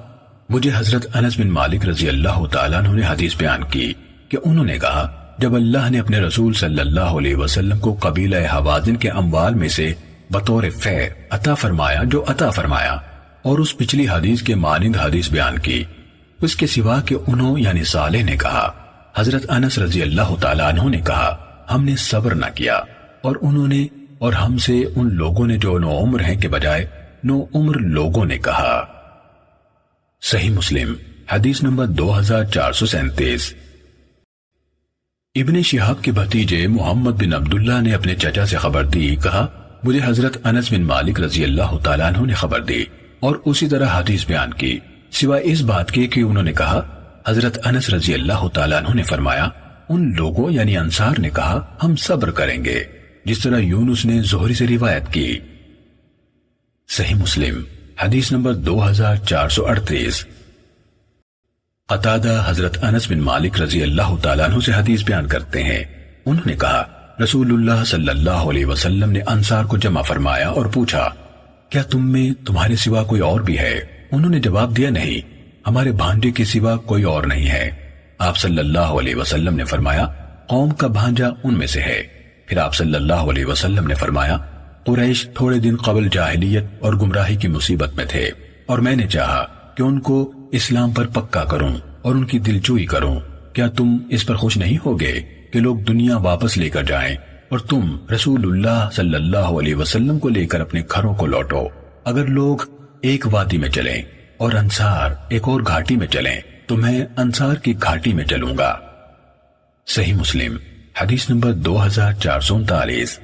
مجھے حضرت انس بن مالک رضی اللہ تعالیٰ عنہ نے حدیث بیان کی کہ انہوں نے کہا، جب اللہ نے اپنے رسول صلی اللہ علیہ وسلم کو قبیلہ حوازن کے اموال میں سے بطور فے عطا فرمایا جو عطا فرمایا، اور اس پچھلی حدیث کے مانند حدیث بیان کی، اس کے سوا کہ انہوں یعنی صالح نے کہا، حضرت انس رضی اللہ تعالیٰ عنہ نے کہا، ہم نے صبر نہ کیا، اور انہوں نے اور ہم سے ان لوگوں نے جو نو عمر ہیں کے بجائے نو عمر لوگوں نے کہا۔ صحیح مسلم حدیث نمبر 2437۔ ابن شہاب کے بھتیجے محمد بن عبداللہ نے اپنے چچا سے خبر دی، کہا مجھے حضرت انس بن مالک رضی اللہ تعالیٰ عنہ نے خبر دی اور اسی طرح حدیث بیان کی، سوائے اس بات کے کہ انہوں نے کہا حضرت انس رضی اللہ تعالیٰ عنہ نے فرمایا ان لوگوں یعنی انصار نے کہا ہم صبر کریں گے، جس طرح یونس نے زہری سے روایت کی۔ صحیح مسلم حدیث نمبر 2438۔ قتادہ حضرت انس بن مالک رضی اللہ تعالیٰ عنہ سے حدیث بیان کرتے ہیں، انہوں نے کہا رسول اللہ صلی اللہ علیہ وسلم نے انصار کو جمع فرمایا اور پوچھا کیا تم میں تمہارے سوا کوئی اور بھی ہے؟ انہوں نے جواب دیا نہیں، ہمارے بھانجے کے سوا کوئی اور نہیں ہے۔ آپ صلی اللہ علیہ وسلم نے فرمایا قوم کا بھانجا ان میں سے ہے۔ پھر آپ صلی اللہ علیہ وسلم نے فرمایا قریش تھوڑے دن قبل جاہلیت اور گمراہی کی مصیبت میں تھے اور میں نے چاہا کہ ان کو اسلام پر پکا کروں اور ان کی دلجوئی کروں، کیا تم اس پر خوش نہیں ہوگے کہ لوگ دنیا واپس لے کر جائیں اور تم رسول اللہ صلی اللہ علیہ وسلم کو لے کر اپنے گھروں کو لوٹو؟ اگر لوگ ایک وادی میں چلیں اور انصار ایک اور گھاٹی میں چلیں تو میں انصار کی گھاٹی میں چلوں گا۔ صحیح مسلم حدیث نمبر 2439۔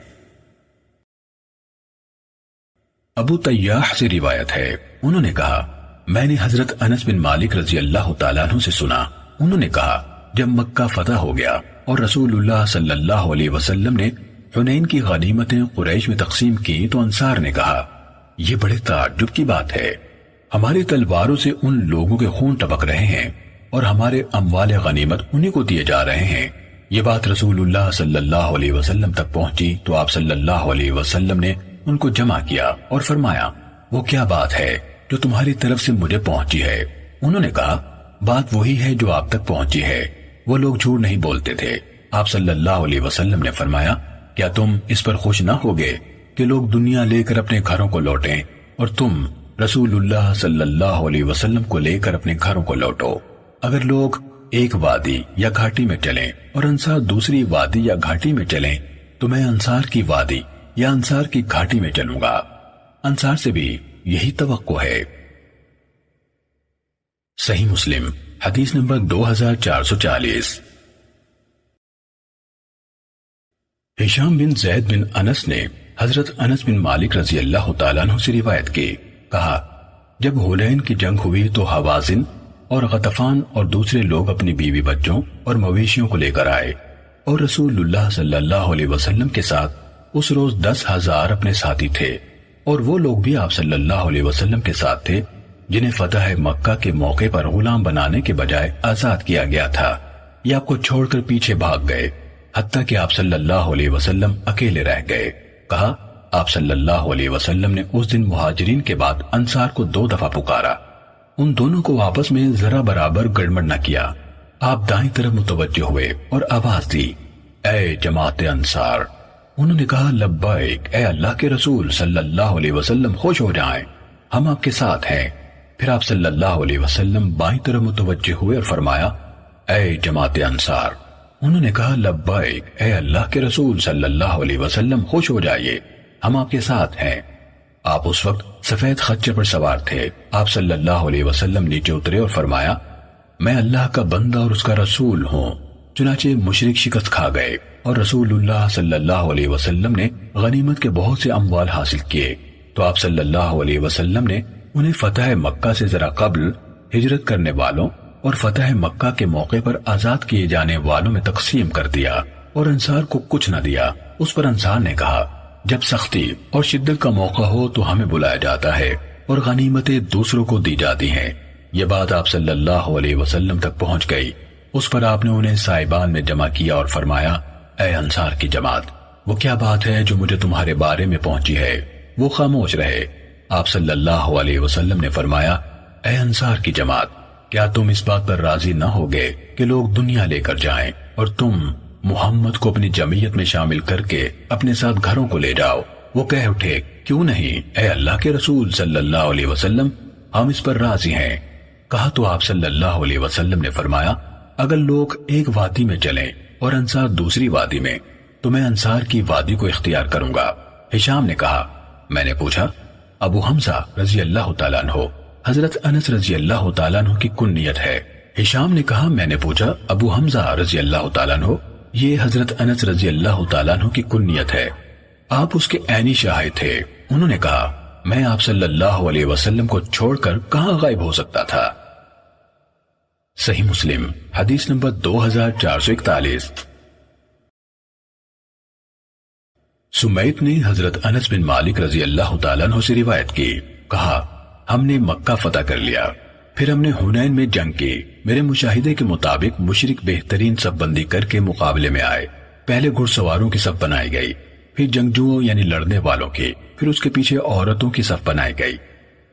ابو طیاح سے روایت ہے، انہوں نے کہا میں نے حضرت انس بن مالک رضی اللہ تعالیٰ عنہ سے سنا، انہوں نے کہا جب مکہ فتح ہو گیا اور رسول اللہ صلی اللہ علیہ وسلم نے حنین کی غنیمتیں قریش میں تقسیم کی تو انصار نے کہا یہ بڑے تعجب کی بات ہے، ہماری تلواروں سے ان لوگوں کے خون ٹپک رہے ہیں اور ہمارے اموال غنیمت انہی کو دیے جا رہے ہیں۔ یہ بات رسول اللہ صلی اللہ علیہ وسلم تک پہنچی تو آپ صلی اللہ علیہ وسلم نے ان کو جمع کیا اور فرمایا وہ کیا بات ہے جو تمہاری طرف سے مجھے پہنچی ہے؟ انہوں نے کہا بات وہی ہے جو آپ تک پہنچی ہے۔ وہ لوگ جھوٹ نہیں بولتے تھے۔ آپ صلی اللہ علیہ وسلم نے فرمایا کیا تم اس پر خوش نہ ہوگے کہ لوگ دنیا لے کر اپنے گھروں کو لوٹیں اور تم رسول اللہ صلی اللہ علیہ وسلم کو لے کر اپنے گھروں کو لوٹو؟ اگر لوگ ایک وادی یا گھاٹی میں چلیں اور انصار دوسری وادی یا گھاٹی میں چلیں تو میں انصار کی وادی یا انصار کی گھاٹی میں چلوں گا۔ انصار سے بھی یہی توقع ہے۔ صحیح مسلم حدیث نمبر 2440۔ ہشام بن زید بن انس نے حضرت انس بن مالک رضی اللہ تعالیٰ عنہ سے روایت کی، کہا جب حنین کی جنگ ہوئی تو حوازن اور غطفان اور دوسرے لوگ اپنی بیوی بچوں اور مویشیوں کو لے کر آئے اور رسول اللہ صلی اللہ علیہ وسلم کے ساتھ اس روز 10,000 اپنے ساتھی تھے، اور وہ لوگ بھی آپ صلی اللہ علیہ وسلم کے ساتھ تھے جنہیں فتح مکہ کے موقع پر غلام بنانے کے بجائے آزاد کیا گیا تھا۔ یہ آپ کو چھوڑ کر پیچھے بھاگ گئے حتیٰ کہ آپ صلی اللہ علیہ وسلم اکیلے رہ گئے۔ کہا آپ صلی اللہ علیہ وسلم نے اس دن مہاجرین کے بعد انصار کو 2 دفعہ پکارا، ان دونوں کو آپس میں ذرا برابر گڑبڑ نہ کیا۔ آپ دائیں طرف متوجہ ہوئے اور آواز دی اے جماعت انصار۔ انہوں نے کہا لبیک اے اللہ کے رسول صلی اللہ علیہ وسلم، خوش ہو جائیں، ہم آپ کے ساتھ ہیں۔ پھر آپ صلی اللہ علیہ وسلم بائیں طرف متوجہ ہوئے اور فرمایا اے جماعت انصار۔ انہوں نے کہا لبیک اے اللہ کے رسول صلی اللہ علیہ وسلم، خوش ہو جائیے، ہم آپ کے ساتھ ہیں۔ آپ اس وقت سفید خچر پر سوار تھے۔ آپ صلی اللہ علیہ وسلم نیچے اترے اور فرمایا میں اللہ کا بندہ اور اس کا رسول ہوں۔ چنانچہ مشرک شکست کھا گئے اور رسول اللہ صلی اللہ علیہ وسلم نے غنیمت کے بہت سے اموال حاصل کیے تو آپ صلی اللہ علیہ وسلم نے انہیں فتح مکہ سے ذرا قبل ہجرت کرنے والوں اور فتح مکہ کے موقع پر آزاد کیے جانے والوں میں تقسیم کر دیا اور انصار کو کچھ نہ دیا۔ اس پر انصار نے کہا جب سختی اور شدت کا موقع ہو تو ہمیں بلایا جاتا ہے اور غنیمتیں دوسروں کو دی جاتی ہیں۔ یہ بات آپ صلی اللہ علیہ وسلم تک پہنچ گئی۔ اس پر آپ نے انہیں سائبان میں جمع کیا اور فرمایا اے انصار کی جماعت، وہ کیا بات ہے جو مجھے تمہارے بارے میں پہنچی ہے؟ وہ خاموش رہے۔ آپ صلی اللہ علیہ وسلم نے فرمایا اے انصار کی جماعت، کیا تم اس بات پر راضی نہ ہوگے کہ لوگ دنیا لے کر جائیں اور تم محمد کو اپنی جمعیت میں شامل کر کے اپنے ساتھ گھروں کو لے جاؤ؟ وہ کہہ اٹھے کیوں نہیں اے اللہ کے رسول صلی اللہ علیہ وسلم، ہم اس پر راضی ہیں۔ کہا تو آپ صلی اللہ علیہ وسلم نے فرمایا اگر لوگ ایک وادی میں چلیں اور انصار دوسری وادی میں تو میں انصار کی وادی کو اختیار کروں گا۔ ہشام نے کہا میں نے پوچھا ابو حمزہ رضی اللہ تعالیٰ عنہ حضرت انس رضی اللہ تعالیٰ عنہ کی کنیت ہے۔ ہشام نے کہا میں نے پوچھا ابو حمزہ رضی اللہ تعالیٰ عنہ یہ حضرت انس رضی اللہ تعالیٰ عنہ کی کنیت ہے، آپ اس کے عینی شاہد تھے۔ انہوں نے کہا میں آپ صلی اللہ علیہ وسلم کو چھوڑ کر کہاں غائب ہو سکتا تھا۔ صحیح مسلم حدیث نمبر 2441۔ سمیت نے حضرت انس بن مالک رضی اللہ تعالیٰ عنہ سے روایت کی، کہا ہم نے مکہ فتح کر لیا، پھر ہم نے حنین میں جنگ کی۔ میرے مشاہدے کے مطابق مشرک بہترین صف بندی کر کے مقابلے میں آئے۔ پہلے گھڑ سواروں کی صف بنائی گئی، پھر جنگجوؤں یعنی لڑنے والوں کی، پھر اس کے پیچھے عورتوں کی صف بنائی گئی،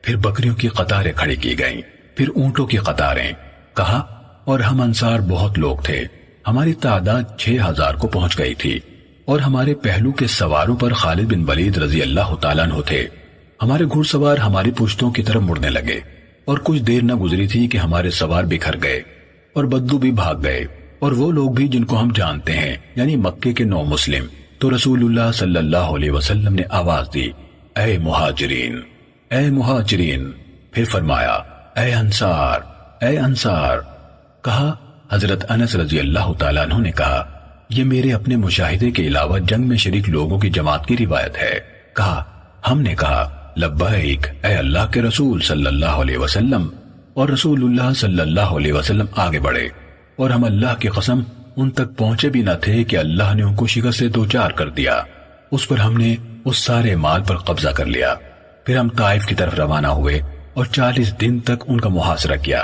پھر بکریوں کی قطاریں کھڑی کی گئیں، پھر اونٹوں کی قطاریں۔ کہا اور ہم انصار بہت لوگ تھے، ہماری تعداد 6000 کو پہنچ گئی تھی، اور ہمارے پہلو کے سواروں پر خالد بن ولید رضی اللہ تعالیٰ عنہ تھے۔ ہمارے گھڑ سوار ہماری پشتوں کی طرف مڑنے لگے، اور کچھ دیر نہ گزری تھی کہ ہمارے سوار بکھر گئے اور بدو بھی بھاگ گئے، اور وہ لوگ بھی جن کو ہم جانتے ہیں یعنی مکے کے 9 مسلم۔ تو رسول اللہ صلی اللہ علیہ وسلم نے آواز دی اے مہاجرین، اے مہاجرین، پھر فرمایا اے انصار، اے انصار۔ کہا حضرت انس رضی اللہ تعالیٰ عنہ نے کہا یہ میرے اپنے مشاہدے کے علاوہ جنگ میں شریک لوگوں کی جماعت کی روایت ہے۔ کہا ہم نے کہا لبیک اے اللہ کے رسول صلی اللہ علیہ وسلم، اور رسول اللہ صلی اللہ علیہ وسلم آگے بڑھے، اور ہم اللہ کی قسم ان تک پہنچے بھی نہ تھے کہ اللہ نے ان کو شکست سے دوچار کر دیا۔ اس پر ہم نے اس سارے مال پر قبضہ کر لیا۔ پھر ہم طائف کی طرف روانہ ہوئے اور 40 دن تک ان کا محاصرہ کیا۔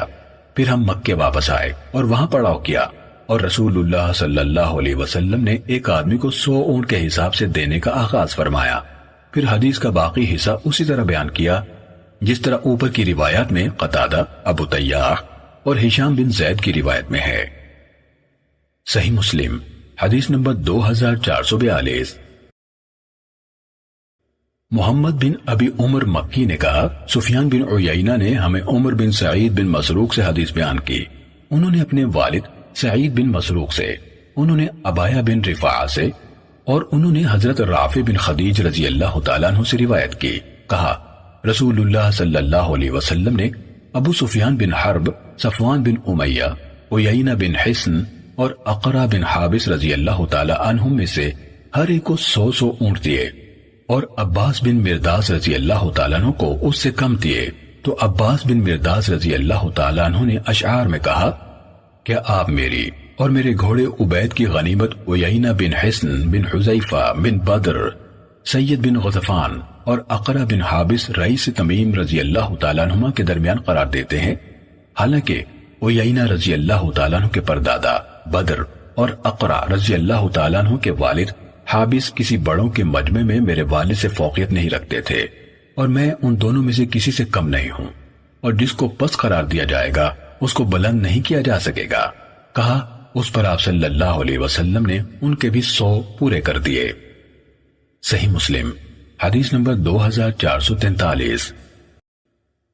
پھر ہم مکے واپس آئے اور وہاں پڑاؤ کیا، اور رسول اللہ صلی اللہ علیہ وسلم نے ایک آدمی کو 100 اونٹ کے حساب سے دینے کا آغاز فرمایا۔ پھر حدیث کا باقی حصہ اسی طرح بیان کیا جس طرح اوپر کی روایات میں قتادہ، ابو طیاح اور ہشام بن زید کی روایت میں ہے۔ صحیح مسلم حدیث نمبر 2442۔ محمد بن ابی عمر مکی نے کہا سفیان بن عیینہ نے ہمیں عمر بن سعید بن مسروق سے حدیث بیان کی، انہوں نے اپنے والد سعید بن مسروق سے، انہوں نے ابایہ بن رفاعہ سے، اور انہوں نے حضرت رافع بن خدیج رضی اللہ تعالیٰ عنہ سے روایت کی۔ کہا رسول اللہ صلی اللہ علیہ وسلم نے ابو سفیان بن حرب، صفوان بن امیہ، عیینہ بن حصن اور اقرع بن حابس رضی اللہ تعالیٰ عنہم میں سے ہر ایک کو 100 اونٹ دیے، اور عباس بن مرداس رضی اللہ تعالیٰ عنہ کو اس سے کم دیے۔ تو عباس بن مرداس رضی اللہ تعالیٰ عنہ نے اشعار میں کہا کیا آپ میری اور میرے گھوڑے عبید کی غنیمت عیینہ بن حصن بن حذیفہ بن بدر، سید بن غطفان اور اقرع بن حابس رئیس تمیم رضی اللہ تعالیٰ عنہما کے درمیان قرار دیتے ہیں؟ حالانکہ عیینہ رضی اللہ تعالیٰ عنہ کے پردادا بدر اور اقرع رضی اللہ تعالیٰ عنہ کے والد حابس کسی بڑوں کے مجمع میں میرے والد سے فوقیت نہیں رکھتے تھے، اور میں ان دونوں میں سے کسی سے کم نہیں ہوں، اور جس کو پس قرار دیا جائے گا اس کو بلند نہیں کیا جا سکے گا۔ کہا اس پر آپ صلی اللہ علیہ وسلم نے ان کے بھی 100 پورے کر دیے۔ صحیح مسلم حدیث نمبر 2443۔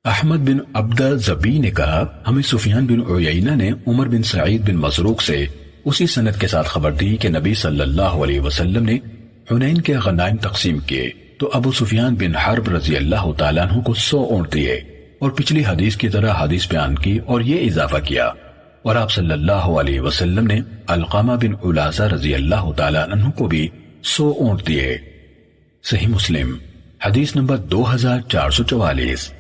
احمد بن عبدہ زبی نے کہا ہمیں سفیان بن عیینہ نے عمر بن سعید بن مسروق سے اسی سند کے ساتھ خبر دی کہ نبی صلی اللہ علیہ وسلم نے حنین کے غنائم تقسیم کیے تو ابو سفیان بن حرب رضی اللہ تعالیٰ عنہ کو 100 اونٹ دیے، اور پچھلی حدیث کی طرح حدیث بیان کی اور یہ اضافہ کیا، اور آپ صلی اللہ علیہ وسلم نے علقمہ بن علازہ رضی اللہ تعالیٰ عنہ کو بھی 100 اونٹ دیے۔ صحیح مسلم حدیث نمبر 2444۔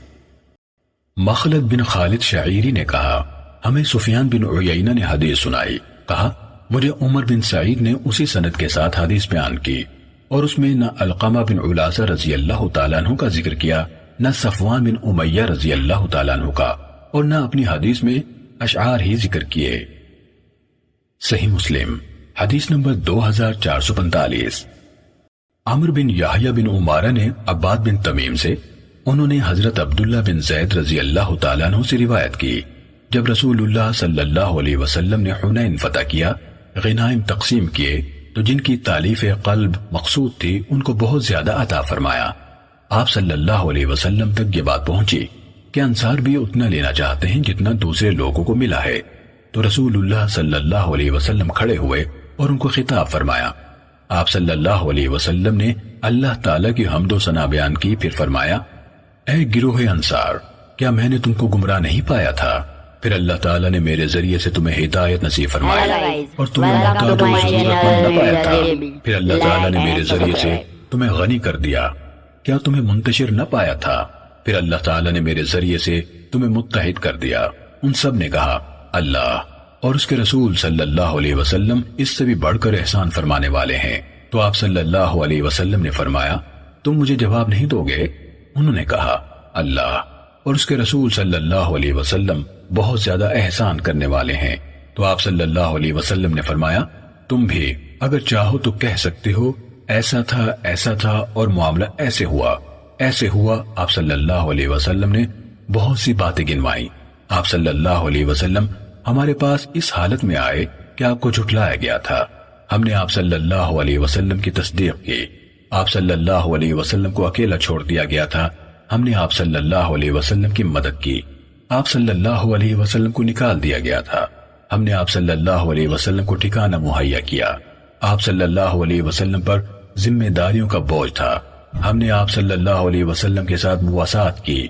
مخلد بن خالد شعیری نے کہا ہمیں سفیان بن عیینہ نے حدیث سنائی، کہا مجھے عمر بن سعید نے اسی سند کے ساتھ حدیث بیان کی، اور اس میں نہ علقمہ بن علازہ رضی اللہ تعالیٰ عنہ کا ذکر کیا، نہ صفوان بن امیہ رضی اللہ تعالیٰ عنہ کا، اور نہ اپنی حدیث میں اشعار ہی ذکر کیے۔ صحیح مسلم حدیث نمبر 2445۔ عمر بن یحییٰ بن عمارہ نے عباد بن تمیم سے، انہوں نے حضرت عبداللہ بن زید رضی اللہ تعالیٰ عنہ سے روایت کی جب رسول اللہ صلی اللہ علیہ وسلم نے حنین فتح کیا، غنائم تقسیم کیے تو جن کی تالیف قلب مقصود تھی ان کو بہت زیادہ عطا فرمایا۔ آپ صلی اللہ علیہ وسلم تک یہ بات پہنچی کہ انصار بھی اتنا لینا چاہتے ہیں جتنا دوسرے لوگوں کو ملا ہے، تو رسول اللہ صلی اللہ علیہ وسلم کھڑے ہوئے اور ان کو خطاب فرمایا۔ آپ صلی اللہ علیہ وسلم نے اللہ تعالیٰ کی حمد و ثنا بیان کی، پھر فرمایا اے گروہ انصار، کیا میں نے تم کو گمراہ نہیں پایا تھا؟ پھر اللہ تعالیٰ نے میرے ذریعے سے تمہیں ہدایت نصیب فرمائی اور تمہیں محتاج و ضرورت مند نہ پایا تھا۔ پھر اللہ تعالیٰ نے میرے ذریعے سے تمہیں غنی کر دیا، کیا تمہیں منتشر نہ پایا تھا؟ پھر اللہ تعالیٰ نے میرے ذریعے سے تمہیں متحد کر دیا۔ ان سب نے کہا اللہ اور اس کے رسول صلی اللہ علیہ وسلم اس سے بھی بڑھ کر احسان فرمانے والے ہیں۔ تو آپ صلی اللہ علیہ وسلم نے فرمایا تم مجھے جواب نہیں دو گے؟ انہوں نے کہا اللہ اور اس کے رسول صلی اللہ علیہ وسلم بہت زیادہ احسان کرنے والے ہیں۔ تو آپ صلی اللہ علیہ وسلم نے فرمایا تم بھی اگر چاہو تو کہہ سکتے ہو ایسا تھا اور معاملہ ایسے ہوا۔ آپ صلی اللہ علیہ وسلم نے بہت سی باتیں گنوائیں۔ آپ صلی اللہ علیہ وسلم ہمارے پاس اس حالت میں آئے کہ آپ کو جھٹلایا گیا تھا، ہم نے آپ صلی اللہ علیہ وسلم کی تصدیق کی۔ آپ صلی اللہ علیہ وسلم کو اکیلا چھوڑ دیا گیا تھا، ہم نے آپ صلی اللہ علیہ وسلم کی مدد کی۔ آپ صلی اللہ علیہ وسلم کو نکال دیا گیا تھا، ہم نے آپ صلی اللہ علیہ وسلم کو ٹھکانہ مہیا کیا۔ آپ صلی اللہ علیہ وسلم پر ذمہ داریوں کا بوجھ تھا، ہم نے آپ صلی اللہ علیہ وسلم کے ساتھ مواسات کی۔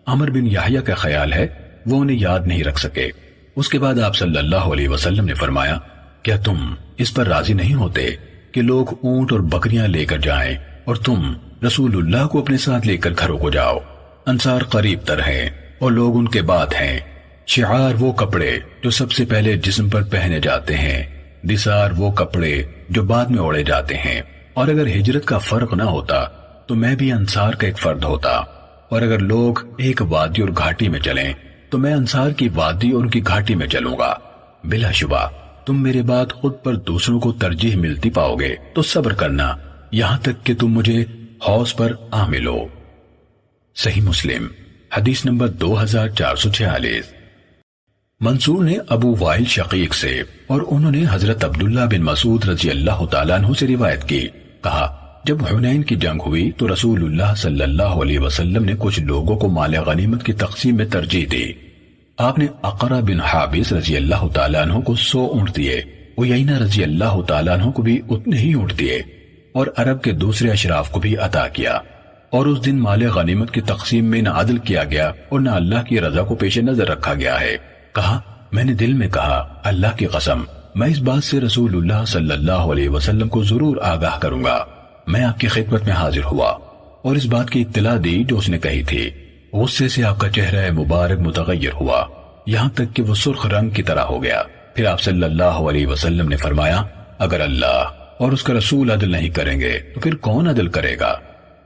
عمر بن یحییٰ کا خیال ہے وہ انہیں یاد نہیں رکھ سکے۔ اس کے بعد آپ صلی اللہ علیہ وسلم نے فرمایا کیا تم اس پر راضی نہیں ہوتے کہ لوگ اونٹ اور بکریاں لے کر جائیں اور تم رسول اللہ کو اپنے ساتھ لے کر گھروں کو جاؤ؟ انصار قریب تر ہیں اور لوگ ان کے بعد ہیں۔ شعار وہ کپڑے جو سب سے پہلے جسم پر پہنے جاتے ہیں، دثار وہ کپڑے جو بعد میں اوڑے جاتے ہیں۔ اور اگر ہجرت کا فرق نہ ہوتا تو میں بھی انصار کا ایک فرد ہوتا، اور اگر لوگ ایک وادی اور گھاٹی میں چلیں تو میں انصار کی وادی اور ان کی گھاٹی میں چلوں گا۔ بلا شبہ تم میرے بعد خود پر دوسروں کو ترجیح ملتی پاؤ گے، تو صبر کرنا یہاں تک کہ تم مجھے حوض پر آ ملو۔ صحیح مسلم حدیث نمبر 2446۔ منصور نے ابو وائل شقیق سے اور انہوں نے حضرت عبداللہ بن مسعود رضی اللہ تعالیٰ عنہ سے روایت کی، کہا جب حنین کی جنگ ہوئی تو رسول اللہ صلی اللہ علیہ وسلم نے کچھ لوگوں کو مال غنیمت کی تقسیم میں ترجیح دی۔ آپ نے اقرا بن حابس رضی اللہ تعالیٰ عنہ کو 100 اونٹ دیے، عیینہ رضی اللہ تعالیٰ عنہ کو بھی اتنے ہی اونٹ دیے، اور عرب کے دوسرے اشراف کو بھی عطا کیا۔ اور اس دن مال غنیمت کی تقسیم میں نہ عدل کیا گیا اور نہ اللہ کی رضا کو پیش نظر رکھا گیا ہے۔ کہا میں نے دل میں کہا اللہ کی قسم میں اس بات سے رسول اللہ صلی اللہ علیہ وسلم کو ضرور آگاہ کروں گا۔ میں آپ کی خدمت میں حاضر ہوا اور اس بات کی اطلاع دی جو اس نے کہی تھی۔ غصے سے آپ کا چہرہ مبارک متغیر ہوا یہاں تک کہ وہ سرخ رنگ کی طرح ہو گیا۔ پھر آپ صلی اللہ علیہ وسلم نے فرمایا اگر اللہ اور اس کا رسول عدل نہیں کریں گے تو پھر کون عدل کرے گا؟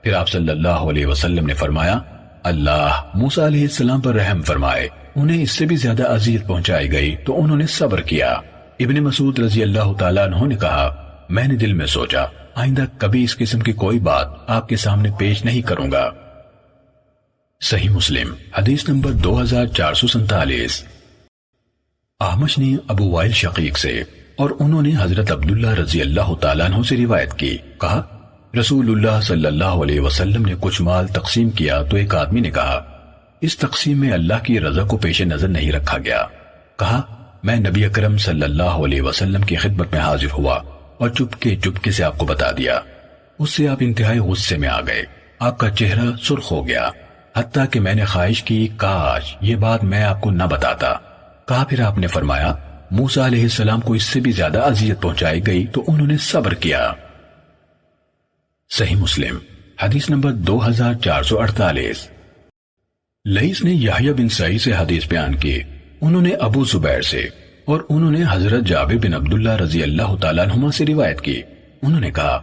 پھر آپ صلی اللہ علیہ وسلم نے فرمایا اللہ موسیٰ علیہ السلام پر رحم فرمائے، انہیں اس سے بھی زیادہ اذیت پہنچائی گئی تو انہوں نے صبر کیا۔ ابن مسعود رضی اللہ تعالیٰ عنہ نے کہا میں نے دل میں سوچا آئندہ کبھی اس قسم کی کوئی بات آپ کے سامنے پیش نہیں کروں گا۔ صحیح مسلم حدیث نمبر 2447۔ احمش نے ابو وائل شقیق سے اور انہوں نے حضرت عبداللہ رضی اللہ تعالیٰ عنہ سے روایت کی، کہا رسول اللہ صلی اللہ علیہ وسلم نے کچھ مال تقسیم کیا تو ایک آدمی نے کہا اس تقسیم میں اللہ کی رضا کو پیش نظر نہیں رکھا گیا۔ کہا میں نبی اکرم صلی اللہ علیہ وسلم کی خدمت میں حاضر ہوا اور چپکے سے آپ کو بتا دیا۔ اس سے آپ انتہائی غصے میں آ گئے، آپ کا چہرہ سرخ ہو گیا، حتیٰ کہ میں نے خواہش کی کاش یہ بات میں آپ کو نہ بتاتا۔ کہا پھر آپ نے فرمایا موسیٰ علیہ السلام کو اس سے بھی زیادہ اذیت پہنچائی گئی تو انہوں نے صبر کیا۔ صحیح مسلم حدیث نمبر 2448۔ لیث نے یحییٰ بن سعید سے حدیث بیان کی، انہوں نے ابو زبیر سے اور انہوں نے حضرت جابر بن عبداللہ رضی اللہ تعالیٰ عنہما سے روایت کی، انہوں نے کہا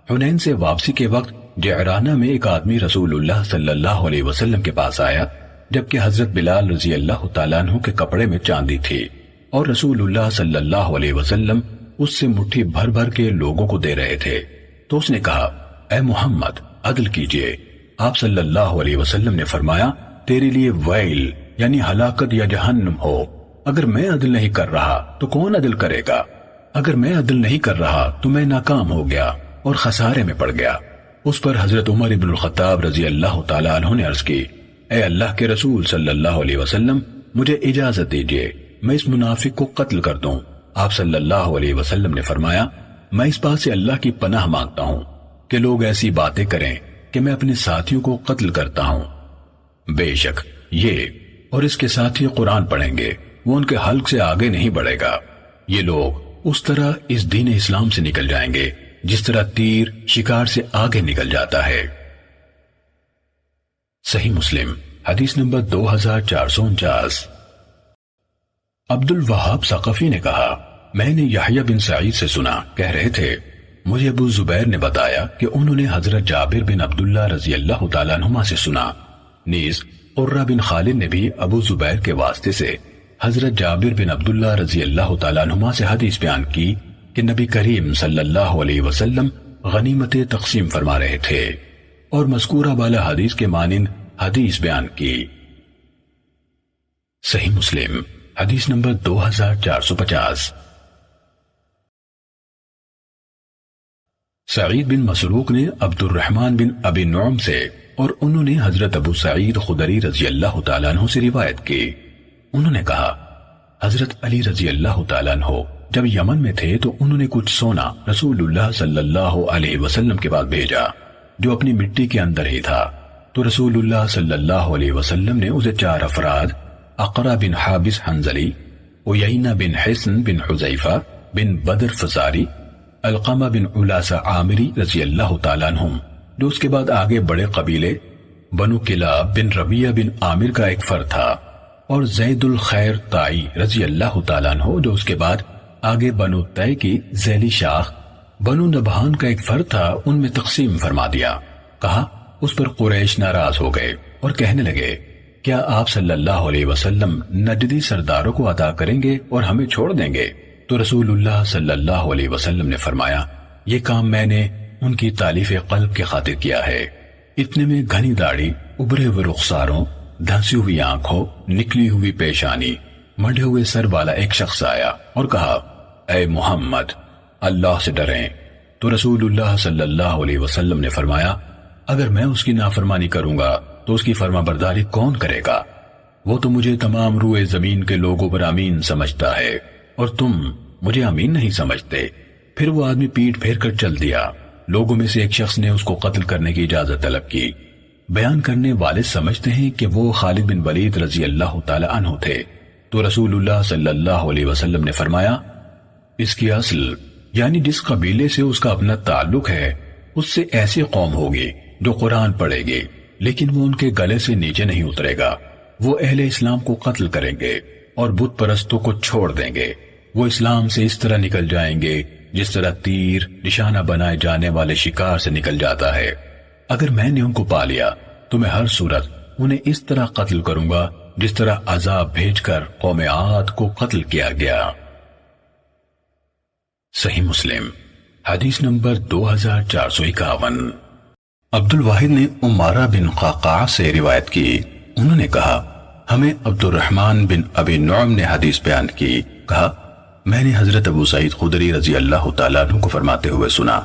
حنین سے واپسی کے وقت جعرانہ میں ایک آدمی رسول اللہ صلی اللہ علیہ وسلم کے پاس آیا جبکہ حضرت بلال رضی اللہ تعالیٰ عنہ کے کپڑے میں چاندی تھی، اور رسول اللہ صلی اللہ علیہ وسلم اس سے مٹھی بھر بھر کے لوگوں کو دے رہے تھے۔ تو اس نے کہا اے محمد عدل کیجئے۔ آپ صلی اللہ علیہ وسلم نے فرمایا تیرے لیے ویل یعنی ہلاکت یا جہنم ہو، اگر میں عدل نہیں کر رہا تو کون عدل کرے گا؟ اگر میں عدل نہیں کر رہا تو میں ناکام ہو گیا اور خسارے میں پڑ گیا۔ اس پر حضرت عمر بن الخطاب رضی اللہ تعالیٰ عنہ نے عرض کی اے اللہ کے رسول صلی اللہ علیہ وسلم مجھے اجازت دیجئے میں اس منافق کو قتل کر دوں۔ آپ صلی اللہ علیہ وسلم نے فرمایا میں اس بات سے اللہ کی پناہ مانگتا ہوں کہ لوگ ایسی باتیں کریں کہ میں اپنے ساتھیوں کو قتل کرتا ہوں۔ بے شک یہ اور اس کے ساتھی قرآن پڑھیں گے، وہ ان کے حلق سے آگے نہیں بڑھے گا۔ یہ لوگ اس طرح اس دین اسلام سے نکل جائیں گے جس طرح تیر شکار سے آگے نکل جاتا ہے۔ صحیح مسلم حدیث نمبر 2449۔ عبد الوہاب ثقفی نے کہا، میں نے یحییٰ بن سعید سے سنا، کہہ رہے تھے مجھے ابو زبیر نے بتایا کہ انہوں نے حضرت جابر بن عبداللہ رضی اللہ تعالیٰ عنہما سے سنا۔ نیز قرہ بن خالد نے بھی ابو زبیر کے واسطے سے حضرت جابر بن عبداللہ رضی اللہ تعالیٰ عنہما سے حدیث بیان کی کہ نبی کریم صلی اللہ علیہ وسلم غنیمتیں تقسیم فرما رہے تھے، اور مذکورہ والا حدیث کے مانند حدیث بیان کی۔ صحیح مسلم حدیث نمبر 2450۔ سعید بن مسروق نے عبد الرحمن بن ابی نعم سے اور انہوں نے حضرت ابو سعید خدری رضی اللہ تعالیٰ عنہ سے روایت کی۔ انہوں نے کہا، حضرت علی رضی اللہ تعالیٰ عنہ جب یمن میں تھے تو انہوں نے کچھ سونا رسول اللہ صلی اللہ علیہ وسلم کے پاس بھیجا جو اپنی مٹی کے اندر ہی تھا، تو رسول اللہ صلی اللہ علیہ وسلم نے اسے 4 افراد اقرا بن حابس حنزلی، عیینہ بن حسن بن حذیفہ بن بدر فزاری، علقمہ بن علاسہ عامری رضی اللہ تعالیٰ عنہم، جو اس کے بعد آگے بڑے قبیلے بنو کلاب بن ربیہ بن عامر کا ایک فرد تھا، اور زید الخیر تائی رضی اللہ تعالیٰ عنہ جو اس کے بعد آگے بنو تے کی ذیلی شاخ بنو نبہان کا ایک فرد تھا، ان میں تقسیم فرما دیا۔ کہا، اس پر قریش ناراض ہو گئے اور کہنے لگے، کیا آپ صلی اللہ علیہ وسلم نجدی سرداروں کو عطا کریں گے اور ہمیں چھوڑ دیں گے؟ تو رسول اللہ صلی اللہ علیہ وسلم نے فرمایا، یہ کام میں نے ان کی تالیف قلب کی خاطر کیا ہے۔ اتنے میں گھنی داڑھی، ابھرے ہوئے رخساروں، دھنسی ہوئی آنکھوں، نکلی ہوئی پیشانی، مڈے ہوئے سر والا ایک شخص آیا اور کہا، اے محمد، اللہ سے ڈریں۔ تو رسول اللہ صلی اللہ علیہ وسلم نے فرمایا، اگر میں اس کی نافرمانی کروں گا تو اس کی فرما برداری کون کرے گا؟ وہ تو مجھے تمام روئے زمین کے لوگوں پر امین سمجھتا ہے اور تم مجھے امین نہیں سمجھتے۔ پھر وہ آدمی پیٹ پھیر کر چل دیا۔ لوگوں میں سے ایک شخص نے اس کو قتل کرنے کی اجازت طلب کی۔ بیان کرنے والے سمجھتے ہیں کہ وہ خالد بن ولید رضی اللہ تعالی عنہ تھے۔ تو رسول اللہ صلی اللہ علیہ وسلم نے فرمایا، اس کی اصل یعنی جس قبیلے سے اس کا اپنا تعلق ہے اس سے ایسی قوم ہوگی جو قرآن پڑھے گی لیکن وہ ان کے گلے سے نیچے نہیں اترے گا۔ وہ اہل اسلام کو قتل کریں گے اور بت پرستوں کو چھوڑ دیں گے۔ وہ اسلام سے اس طرح نکل جائیں گے جس طرح تیر نشانہ بنائے جانے والے شکار سے نکل جاتا ہے۔ اگر میں نے ان کو پا لیا تو میں ہر صورت انہیں اس طرح قتل کروں گا جس طرح عذاب بھیج کر قوم عاد کو قتل کیا گیا۔ صحیح مسلم حدیث نمبر 2451۔ عبد الواحد نے عمارہ بن قعقاع سے روایت کی، انہوں نے کہا، ہمیں عبد الرحمن بن ابی نعم نے حدیث بیان کی، کہا، میں نے حضرت ابو سعید خدری رضی اللہ تعالیٰ عنہ کو فرماتے ہوئے سنا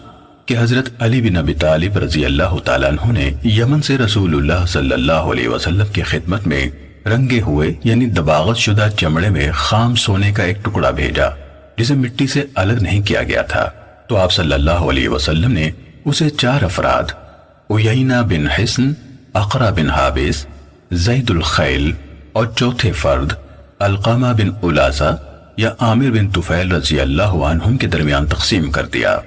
کہ حضرت علی بن ابی طالب رضی اللہ تعالیٰ عنہ نے یمن سے رسول اللہ صلی اللہ علیہ وسلم کی خدمت میں رنگے ہوئے یعنی دباغت شدہ چمڑے میں خام سونے کا ایک ٹکڑا بھیجا جسے مٹی سے الگ نہیں کیا گیا تھا۔ تو آپ صلی اللہ علیہ وسلم نے اسے 4 افراد عیینہ بن حسن، اقرا بن حابس، زید الخیل اور چوتھے فرد علقمہ بن علاسہ یا عامر بن طفیل رضی اللہ عنہم کے درمیان تقسیم کر دیا۔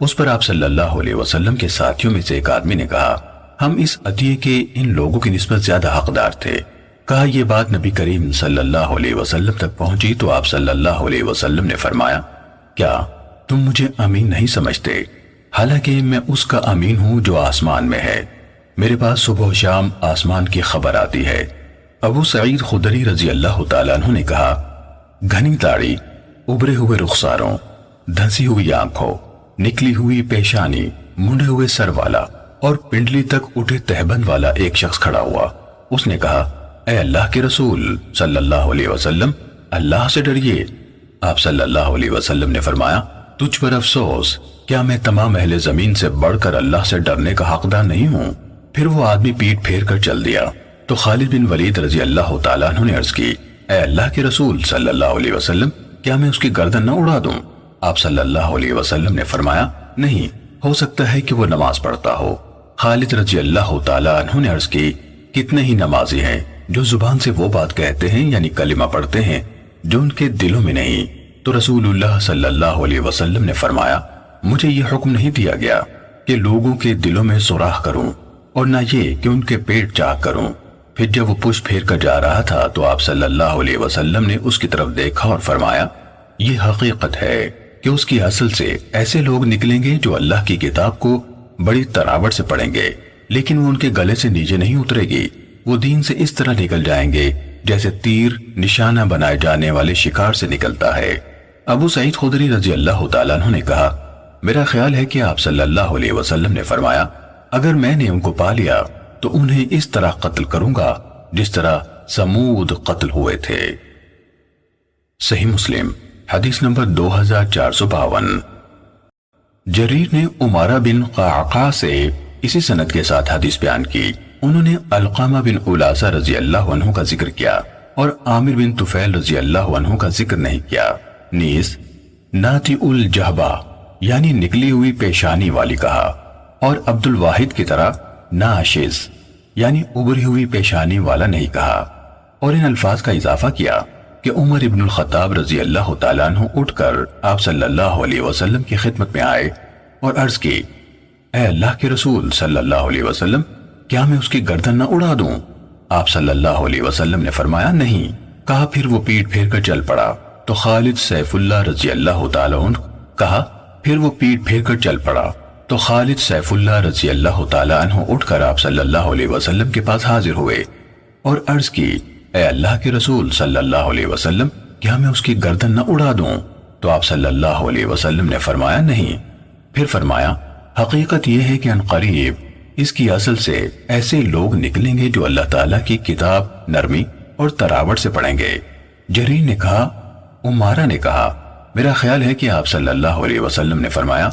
اس پر آپ صلی اللہ علیہ وسلم کے ساتھیوں میں سے ایک آدمی نے کہا، ہم اس عطیے کے ان لوگوں کی نسبت زیادہ حقدار تھے۔ کہا، یہ بات نبی کریم صلی اللہ علیہ وسلم تک پہنچی تو آپ صلی اللہ علیہ وسلم نے فرمایا، کیا تم مجھے امین نہیں سمجھتے؟ حالانکہ میں اس کا امین ہوں جو آسمان میں ہے، میرے پاس صبح و شام آسمان کی خبر آتی ہے۔ ابو سعید خدری رضی اللہ تعالیٰ عنہ نے کہا، گھنی داڑھی، ابھرے ہوئے رخساروں، دھنسی ہوئی آنکھوں، نکلی ہوئی پیشانی، منڈے ہوئے سر والا اور پنڈلی تک اٹھے تہبند والا ایک شخص کھڑا ہوا۔ اس نے کہا، اے اللہ کے رسول صلی اللہ علیہ وسلم، اللہ سے ڈریے۔ آپ صلی اللہ علیہ وسلم نے فرمایا، تجھ پر افسوس، کیا میں تمام اہل زمین سے بڑھ کر اللہ سے ڈرنے کا حقدار نہیں ہوں؟ پھر وہ آدمی پیٹ پھیر کر چل دیا۔ تو خالد بن ولید رضی اللہ تعالیٰ عنہ نے عرض کی، اے اللہ کے رسول صلی اللہ علیہ وسلم، کیا میں اس کی گردن نہ اڑا دوں؟ آپ صلی اللہ علیہ وسلم نے فرمایا، نہیں، ہو سکتا ہے کہ وہ نماز پڑھتا ہو۔ خالد رضی اللہ تعالیٰ عنہ نے عرض کی کتنے ہی نمازی ہیں جو زبان سے وہ بات کہتے ہیں یعنی کلمہ پڑھتے ہیں جو ان کے دلوں میں نہیں۔ تو رسول اللہ صلی اللہ علیہ وسلم نے فرمایا مجھے یہ حکم نہیں دیا گیا کہ لوگوں کے دلوں میں سوراخ کروں اور نہ یہ کہ ان کے پیٹ چاک کروں۔ پھر جب وہ پشت پھیر کر جا رہا تھا تو آپ صلی اللہ علیہ وسلم نے اس کی طرف دیکھا اور فرمایا یہ حقیقت ہے کہ اس کی اصل سے ایسے لوگ نکلیں گے جو اللہ کی کتاب کو بڑی تراوٹ سے پڑھیں گے لیکن وہ ان کے گلے سے نیچے نہیں اترے گی۔ وہ دین سے اس طرح نکل جائیں گے جیسے تیر نشانہ بنائے جانے والے شکار سے نکلتا ہے۔ ابو سعید خدری رضی اللہ تعالیٰ عنہ نے کہا میرا خیال ہے کہ آپ صلی اللہ علیہ وسلم نے فرمایا اگر میں نے ان کو پا لیا تو انہیں اس طرح قتل کروں گا جس طرح سمود قتل ہوئے تھے۔ صحیح مسلم حدیث نمبر 2452۔ جریر نے عمارہ بن قعقاع سے اسی سند کے ساتھ حدیث بیان کی۔ انہوں نے علقامہ بن علاسہ رضی اللہ عنہ کا ذکر کیا اور عامر بن طفیل رضی اللہ عنہ کا ذکر نہیں کیا۔ نیز ناتی الجہبہ یعنی نکلی ہوئی پیشانی والی کہا اور عبد الواحد کی طرح ناشز یعنی ابری ہوئی پیشانی والا نہیں کہا، اور ان الفاظ کا اضافہ کیا کہ عمر ابن الخطاب رضی اللہ تعالیٰ عنہ اٹھ کر آپ صلی اللہ علیہ وسلم کی خدمت میں آئے اور عرض کی اے اللہ کے رسول صلی اللہ علیہ وسلم کیا میں اس کی گردن نہ اڑا دوں؟ آپ صلی اللہ علیہ وسلم نے فرمایا نہیں۔ کہا پھر وہ پیٹ پھیر کر چل پڑا تو خالد سیف اللہ رضی اللہ تعالیٰ عنہ کہا پھر وہ پیٹ پھیر کر چل پڑا تو خالد سیف اللہ رضی اللہ تعالیٰ عنہ اٹھ کر آپ صلی اللہ علیہ وسلم کے پاس حاضر ہوئے اور عرض کی اے اللہ کے رسول صلی اللہ علیہ وسلم کیا میں اس کی گردن نہ اڑا دوں؟ تو آپ صلی اللہ علیہ وسلم نے فرمایا نہیں۔ پھر فرمایا حقیقت یہ ہے کہ عنقریب اس کی اصل سے ایسے لوگ نکلیں گے جو اللہ تعالیٰ کی کتاب نرمی اور تراوٹ سے پڑھیں گے۔ جریر نے کہا عمارہ نے کہا میرا خیال ہے کہ آپ صلی اللہ علیہ وسلم نے فرمایا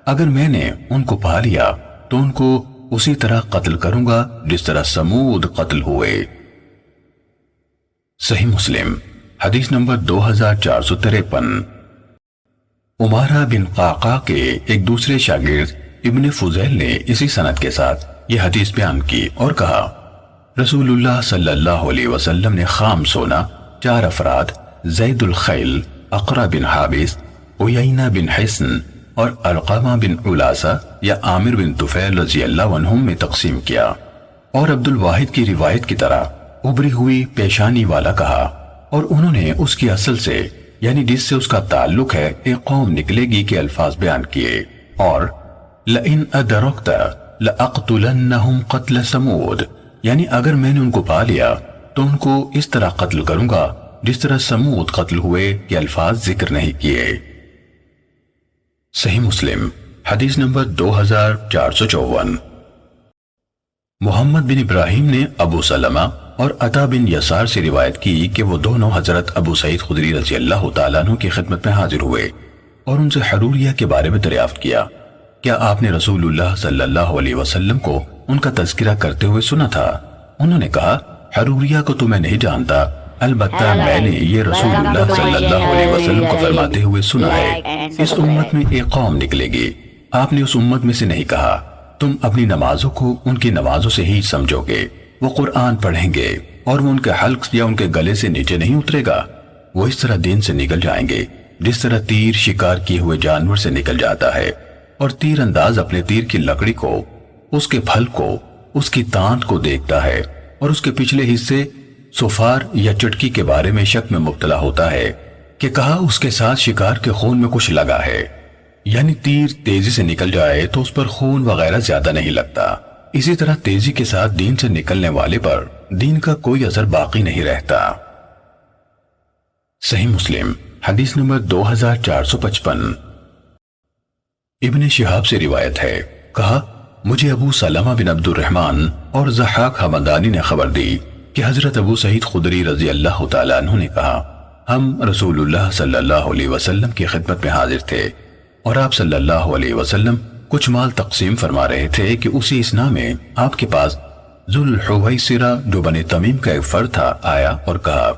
اگر میں نے ان کو پا لیا تو ان کو اسی طرح قتل کروں گا جس طرح سمود قتل ہوئے۔ صحیح مسلم حدیث نمبر 2453۔ عمارہ بن قعقاع کے ایک دوسرے شاگرد ابن فضیل نے اسی سند کے ساتھ یہ حدیث بیان کی اور کہا رسول اللہ صلی اللہ علیہ وسلم نے خام سونا 4 افراد زید الخیل، اقرا بن حابس، عیینہ بن حسن اور علقامہ بن علاسہ یا عامر بن طفیل رضی اللہ عنہم میں تقسیم کیا، اور عبد الواحد کی روایت کی طرح ابری ہوئی پیشانی والا کہا، اور انہوں نے اس کی اصل سے یعنی جس سے اس کا تعلق ہے ایک قوم نکلے گی کے الفاظ بیان کیے، اور لَإِنْ أَدْرَكْتَ لَأَقْتُلَنَّهُمْ قَتْلَ سَمُودَ یعنی اگر میں نے ان کو پا لیا تو ان کو اس طرح قتل کروں گا جس طرح سمود قتل ہوئے کے الفاظ ذکر نہیں کیے۔ صحیح مسلم حدیث نمبر 2454۔ محمد بن ابراہیم نے ابو سلمہ اور عطا بن یسار سے روایت کی کہ وہ دونوں حضرت ابو سعید خدری رضی اللہ تعالیٰ عنہ کی خدمت میں حاضر ہوئے اور ان سے حروریہ کے بارے میں دریافت کیا کیا آپ نے رسول اللہ صلی اللہ علیہ وسلم کو ان کا تذکرہ کرتے ہوئے سنا تھا؟ انہوں نے کہا حروریہ کو تو میں نہیں جانتا، البتہ میں نے یہ رسول اللہ صلی اللہ علیہ وسلم کو فرماتے ہوئے سنا ہے اس امت میں ایک قوم نکلے گی۔ آپ نے اس امت میں سے نہیں کہا تم اپنی نمازوں کو ان کی نمازوں سے ہی سمجھو گے، وہ قرآن پڑھیں گے اور وہ ان کے حلق یا ان کے گلے سے نیچے نہیں اترے گا، وہ اس طرح دین سے نکل جائیں گے جس طرح تیر شکار کیے ہوئے جانور سے نکل جاتا ہے، اور تیر انداز اپنے تیر کی لکڑی کو، اس کے پھل کو، اس کی تاند کو دیکھتا ہے اور اس کے پچھلے حصے سفار یا چٹکی کے بارے میں شک میں مبتلا ہوتا ہے کہ کہا اس کے ساتھ شکار کے خون میں کچھ لگا ہے، یعنی تیر تیزی سے نکل جائے تو اس پر خون وغیرہ زیادہ نہیں لگتا، اسی طرح تیزی کے ساتھ دین سے نکلنے والے پر دین کا کوئی اثر باقی نہیں رہتا۔ صحیح مسلم حدیث نمبر 2455۔ ابن شہاب سے روایت ہے کہا مجھے ابو سلمہ بن عبد الرحمن اور ضحاک حمدانی نے خبر دی کہ حضرت ابو سعید خدری رضی اللہ تعالیٰ عنہ نے کہا ہم رسول اللہ صلی اللہ علیہ وسلم کی خدمت میں حاضر تھے اور آپ صلی اللہ علیہ وسلم کچھ مال تقسیم فرما رہے تھے کہ اسی اسنا میں آپ کے پاس ذوالحویسرہ جو بنی تمیم کا ایک فرد تھا آیا اور کہا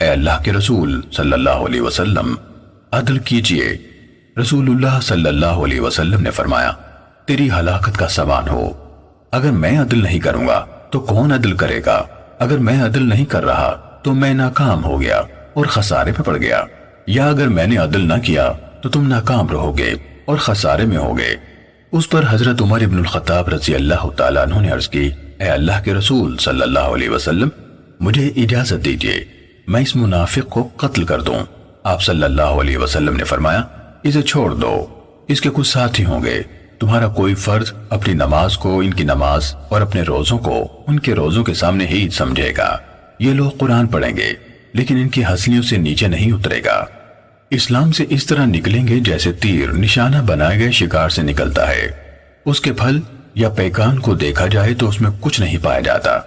اے اللہ کے رسول صلی اللہ علیہ وسلم عدل کیجئے۔ رسول اللہ صلی اللہ علیہ وسلم نے فرمایا تیری ہلاکت کا سامان ہو۔ اگر میں عدل نہیں کروں گا تو کون عدل کرے گا؟ اگر میں عدل نہیں کر رہا تو میں ناکام ہو گیا اور خسارے پہ پڑ گیا، یا اگر میں نے عدل نہ کیا تو تم ناکام رہو گے اور خسارے میں ہوگے۔ اس پر حضرت عمر ابن الخطاب رضی اللہ تعالیٰ عنہ نے عرض کی، اے اللہ کے رسول صلی اللہ علیہ وسلم، مجھے اجازت دیجئے میں اس منافق کو قتل کر دوں۔ آپ صلی اللہ علیہ وسلم نے فرمایا، اسے چھوڑ دو، اس کے کچھ ساتھی ہوں گے، تمہارا کوئی فرد اپنی نماز کو ان کی نماز اور اپنے روزوں کو ان کے روزوں کے سامنے ہی سمجھے گا۔ یہ لوگ قرآن پڑھیں گے لیکن ان کی ہنسلیوں سے نیچے نہیں اترے گا۔ اسلام سے اس طرح نکلیں گے جیسے تیر نشانہ بنائے گئے شکار سے نکلتا ہے، اس کے پھل یا پیکان کو دیکھا جائے تو اس میں کچھ نہیں پایا جاتا،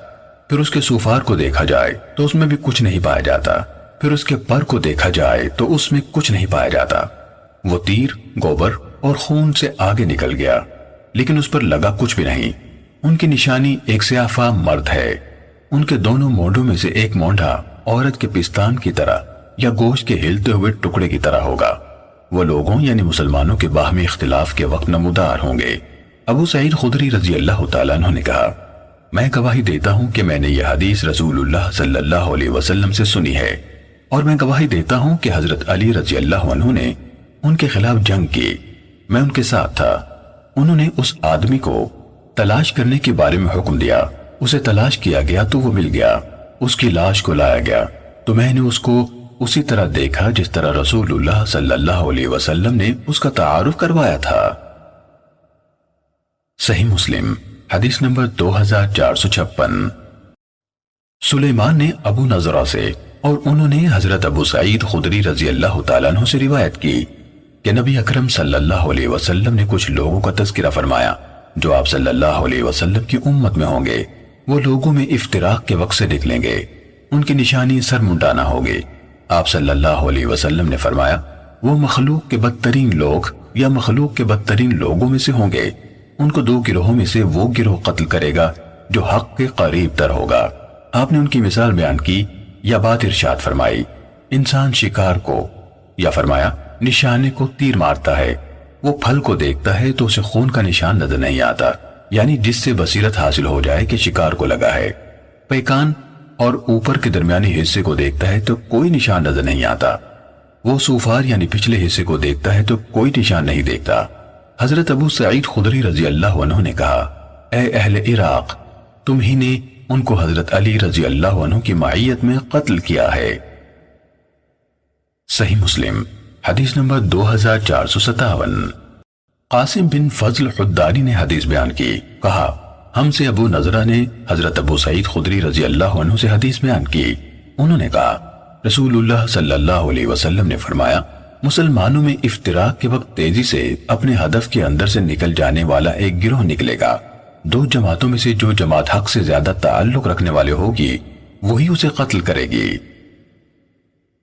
پھر اس کے سوفار کو دیکھا جائے تو اس میں بھی کچھ نہیں پایا جاتا، پھر اس کے پر کو دیکھا جائے تو اس میں کچھ نہیں پایا جاتا۔ وہ تیر گوبر اور خون سے آگے نکل گیا لیکن اس پر لگا کچھ بھی نہیں۔ ان کی نشانی ایک سیافہ مرد ہے، ان کے دونوں مونڈوں میں سے ایک مونڈا عورت کے پستان کی طرح یا گوشت کے ہلتے ہوئے ٹکڑے کی طرح ہوگا۔ وہ لوگوں یعنی مسلمانوں کے باہمی اختلاف کے وقت نمودار ہوں گے۔ ابو سعید خدری رضی اللہ تعالیٰ عنہ نے کہا، میں گواہی دیتا ہوں کہ میں نے یہ حدیث رسول اللہ صلی اللہ علیہ وسلم سے سنی ہے، اور میں گواہی دیتا ہوں کہ حضرت علی رضی اللہ عنہ نے ان کے خلاف جنگ کی، میں ان کے ساتھ تھا۔ انہوں نے اس آدمی کو تلاش کرنے کے بارے میں حکم دیا، اسے تلاش کیا گیا تو وہ مل گیا، اس کی لاش کو لایا گیا تو میں نے اس کو اسی طرح دیکھا جس طرح رسول اللہ صلی اللہ علیہ وسلم نے اس کا تعارف کروایا تھا۔ صحیح مسلم حدیث نمبر 2456۔ سلیمان نے ابو نضرہ سے اور انہوں نے حضرت ابو سعید خدری رضی اللہ تعالیٰ عنہ سے روایت کی کہ نبی اکرم صلی اللہ علیہ وسلم نے کچھ لوگوں کا تذکرہ فرمایا جو آپ صلی اللہ علیہ وسلم کی امت میں ہوں گے۔ وہ لوگوں میں افتراق کے وقت سے نکلیں گے، ان کی نشانی سر منڈانا ہوگی۔ آپ صلی اللہ علیہ وسلم نے فرمایا، وہ مخلوق کے بدترین لوگ یا مخلوق کے بدترین لوگوں میں سے ہوں گے، ان کو دو گروہوں میں سے وہ گروہ قتل کرے گا جو حق کے قریب تر ہوگا۔ آپ نے ان کی مثال بیان کی یا بات ارشاد فرمائی، انسان شکار کو یا فرمایا نشانے کو تیر مارتا ہے، وہ پھل کو دیکھتا ہے تو اسے خون کا نشان نظر نہیں آتا، یعنی جس سے بصیرت حاصل ہو جائے کہ شکار کو لگا ہے۔ پیکان اور اوپر کے درمیانی حصے کو دیکھتا ہے تو کوئی نشان نظر نہیں آتا، وہ سوفار یعنی پچھلے حصے کو دیکھتا ہے تو کوئی نشان نہیں دیکھتا۔ حضرت ابو سعید خدری رضی اللہ عنہ نے کہا، اے اہل عراق، تم ہی نے ان کو حضرت علی رضی اللہ عنہ کی معیت میں قتل کیا ہے۔ صحیح مسلم حدیث نمبر 2457۔ قاسم بن فضل حدانی نے حدیث بیان کی، کہا ہم سے ابو نضرہ نے حضرت ابو سعید خدری رضی اللہ عنہ سے حدیث بیان کی، انہوں نے کہا رسول اللہ صلی اللہ علیہ وسلم نے فرمایا، مسلمانوں میں افتراق کے وقت تیزی سے اپنے ہدف کے اندر سے نکل جانے والا ایک گروہ نکلے گا، دو جماعتوں میں سے جو جماعت حق سے زیادہ تعلق رکھنے والے ہوگی وہی اسے قتل کرے گی۔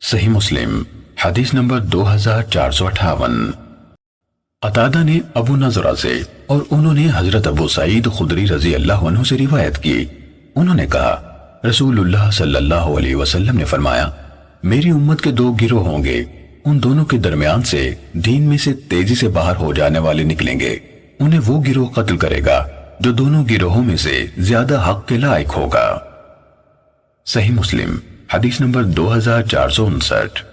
صحیح مسلم حدیث نمبر 2458۔ قتادہ نے ابو نضرہ سے اور انہوں نے حضرت ابو سعید خدری رضی اللہ عنہ سے روایت کی، انہوں نے کہا رسول اللہ صلی اللہ علیہ وسلم نے فرمایا، میری امت کے دو گروہ ہوں گے، ان دونوں کے درمیان سے دین میں سے تیزی سے باہر ہو جانے والے نکلیں گے، انہیں وہ گروہ قتل کرے گا جو دونوں گروہوں میں سے زیادہ حق کے لائق ہوگا۔ صحیح مسلم حدیث نمبر 2459۔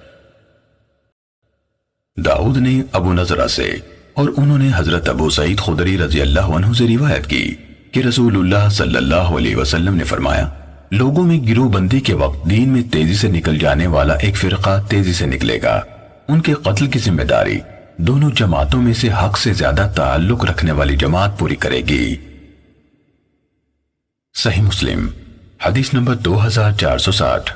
داؤد نے ابو نضرہ سے اور انہوں نے حضرت ابو سعید خدری رضی اللہ عنہ سے روایت کی کہ رسول اللہ صلی اللہ علیہ وسلم نے فرمایا، لوگوں میں گروہ بندی کے وقت دین میں تیزی سے نکل جانے والا ایک فرقہ تیزی سے نکلے گا، ان کے قتل کی ذمہ داری دونوں جماعتوں میں سے حق سے زیادہ تعلق رکھنے والی جماعت پوری کرے گی۔ صحیح مسلم حدیث نمبر 2460۔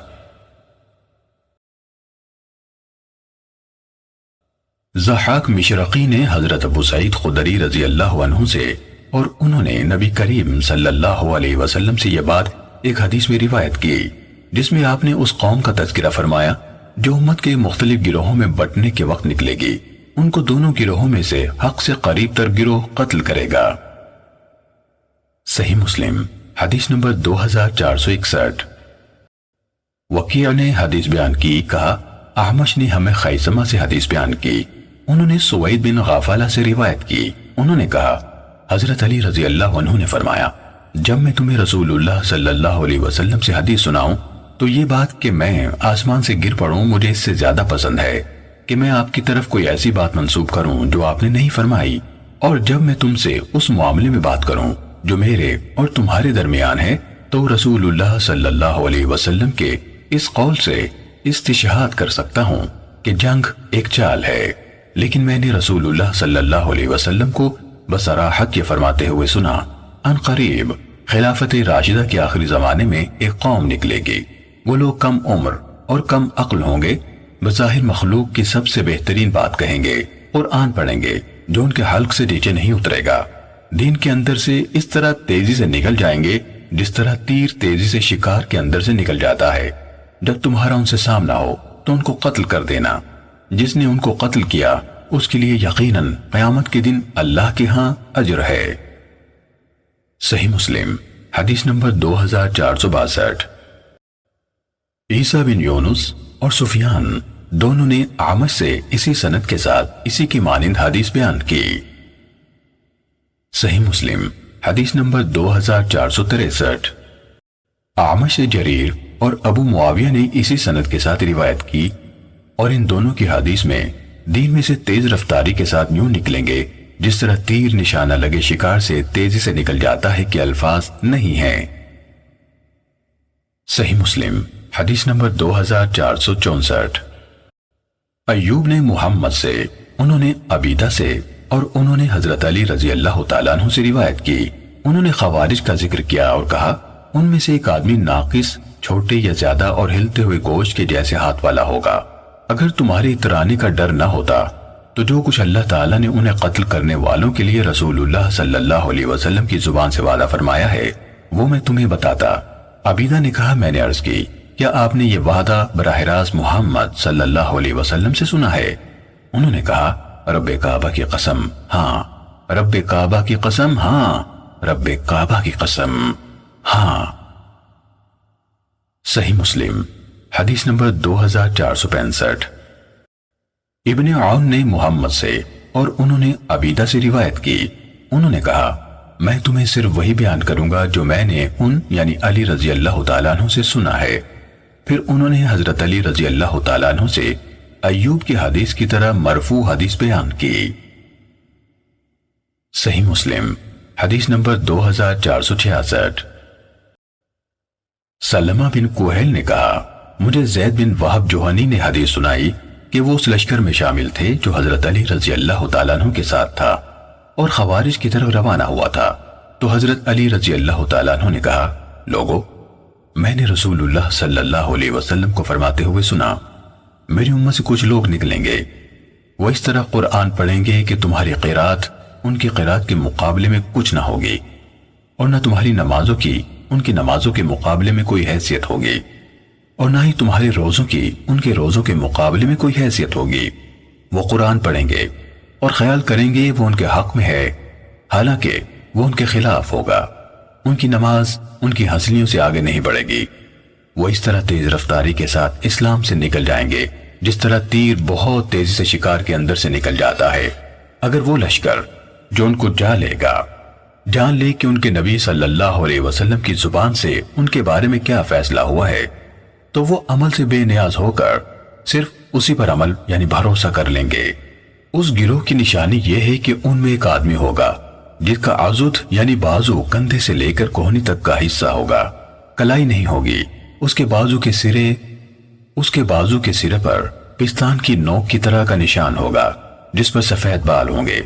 ضحاک مشرقی نے حضرت ابو سعید خدری رضی اللہ عنہ سے اور انہوں نے نبی کریم صلی اللہ علیہ وسلم سے یہ بات ایک حدیث میں روایت کی جس میں آپ نے اس قوم کا تذکرہ فرمایا جو امت کے مختلف گروہوں میں بٹنے کے وقت نکلے گی، ان کو دونوں گروہوں میں سے حق سے قریب تر گروہ قتل کرے گا۔ صحیح مسلم حدیث نمبر 2461۔ وکیع نے حدیث بیان کی، کہا احمش نے ہمیں خیثمہ سے حدیث بیان کی، انہوں نے سوید بن غافلہ سے روایت کی، انہوں نے کہا حضرت علی رضی اللہ عنہ نے فرمایا، جب میں تمہیں رسول اللہ صلی اللہ علیہ وسلم سے حدیث سناؤں تو یہ بات کہ میں آسمان سے گر پڑوں مجھے اس سے زیادہ پسند ہے کہ میں آپ کی طرف کوئی ایسی بات منسوب کروں جو آپ نے نہیں فرمائی، اور جب میں تم سے اس معاملے میں بات کروں جو میرے اور تمہارے درمیان ہے تو رسول اللہ صلی اللہ علیہ وسلم کے اس قول سے استشہاد کر سکتا ہوں کہ جنگ ایک چال ہے، لیکن میں نے رسول اللہ صلی اللہ علیہ وسلم کو بصراحت یہ فرماتے ہوئے سنا، ان قریب خلافت راشدہ کے آخری زمانے میں ایک قوم نکلے گی، وہ لوگ کم عمر اور کم عقل ہوں گے، بظاہر مخلوق کی سب سے بہترین بات کہیں گے، قرآن پڑھیں گے جو ان کے حلق سے نیچے نہیں اترے گا، دین کے اندر سے اس طرح تیزی سے نکل جائیں گے جس طرح تیر تیزی سے شکار کے اندر سے نکل جاتا ہے، جب تمہارا ان سے سامنا ہو تو ان کو قتل کر دینا، جس نے ان کو قتل کیا اس کے لیے یقیناً قیامت کے دن اللہ کے ہاں اجر ہے۔ صحیح مسلم حدیث نمبر 2462۔ عیسیٰ بن یونس اور سفیان دونوں نے اعمش سے اسی سند کے ساتھ اسی کی مانند حدیث بیان کی۔ صحیح مسلم حدیث نمبر 2463۔ اعمش سے جریر اور ابو معاویہ نے اسی سند کے ساتھ روایت کی، اور ان دونوں کی حدیث میں دین میں سے تیز رفتاری کے ساتھ یوں نکلیں گے جس طرح تیر نشانہ لگے شکار سے تیزی سے نکل جاتا ہے کہ الفاظ نہیں ہیں۔ صحیح مسلم حدیث نمبر 2464۔ ایوب نے محمد سے، انہوں نے عبیدہ سے، اور انہوں نے حضرت علی رضی اللہ تعالیٰ عنہ سے روایت کی، انہوں نے خوارج کا ذکر کیا اور کہا ان میں سے ایک آدمی ناقص، چھوٹے یا زیادہ اور ہلتے ہوئے گوشت کے جیسے ہاتھ والا ہوگا، اگر تمہارے اترانے کا ڈر نہ ہوتا تو جو کچھ اللہ تعالیٰ نے انہیں قتل کرنے والوں کے لیے رسول اللہ صلی اللہ علیہ وسلم کی زبان سے وعدہ فرمایا ہے وہ میں تمہیں بتاتا۔ عبیدہ نے کہا میں نے عرض کی کیا آپ نے یہ وعدہ براہ راست محمد صلی اللہ علیہ وسلم سے سنا ہے؟ انہوں نے کہا رب کعبہ کی قسم ہاں، رب کعبہ کی قسم ہاں، رب کعبہ کی قسم ہاں۔ صحیح مسلم حدیث نمبر 2465۔ ابن عون نے محمد سے اور انہوں نے عبیدہ سے روایت کی، انہوں نے کہا میں تمہیں صرف وہی بیان کروں گا جو میں نے ان یعنی علی رضی اللہ تعالیٰ عنہ سے سنا ہے۔ پھر انہوں نے حضرت علی رضی اللہ تعالیٰ عنہ سے ایوب کی حدیث کی طرح مرفوع حدیث بیان کی۔ صحیح مسلم حدیث نمبر 2466۔ سلمہ بن کوہیل نے کہا مجھے زید بن وہب جوہنی نے حدیث سنائی کہ وہ اس لشکر میں شامل تھے جو حضرت علی رضی اللہ تعالیٰ عنہ کے ساتھ تھا اور خوارج کی طرف روانہ ہوا تھا، تو حضرت علی رضی اللہ تعالیٰ عنہ نے کہا لوگو میں نے رسول اللہ صلی اللہ علیہ وسلم کو فرماتے ہوئے سنا میری امت سے کچھ لوگ نکلیں گے، وہ اس طرح قرآن پڑھیں گے کہ تمہاری قرات ان کی قرات کے مقابلے میں کچھ نہ ہوگی، اور نہ تمہاری نمازوں کی ان کی نمازوں کے مقابلے میں کوئی حیثیت ہوگی، اور نہ ہی تمہارے روزوں کی ان کے روزوں کے مقابلے میں کوئی حیثیت ہوگی۔ وہ قرآن پڑھیں گے اور خیال کریں گے وہ ان کے حق میں ہے، حالانکہ وہ ان کے خلاف ہوگا، ان کی نماز ان کی ہنسلیوں سے آگے نہیں بڑھے گی، وہ اس طرح تیز رفتاری کے ساتھ اسلام سے نکل جائیں گے جس طرح تیر بہت تیزی سے شکار کے اندر سے نکل جاتا ہے۔ اگر وہ لشکر جو ان کو جان لے کہ ان کے نبی صلی اللہ علیہ وسلم کی زبان سے ان کے بارے میں کیا فیصلہ ہوا ہے تو وہ عمل سے بے نیاز ہو کر صرف اسی پر عمل یعنی بھروسہ کر لیں گے۔ اس گروہ کی نشانی یہ ہے کہ ان میں ایک آدمی ہوگا جس کا عضد یعنی بازو کندھے سے لے کر کوہنی تک کا حصہ ہوگا، کلائی نہیں ہوگی، اس کے بازو کے سرے پر پستان کی نوک کی طرح کا نشان ہوگا جس پر سفید بال ہوں گے،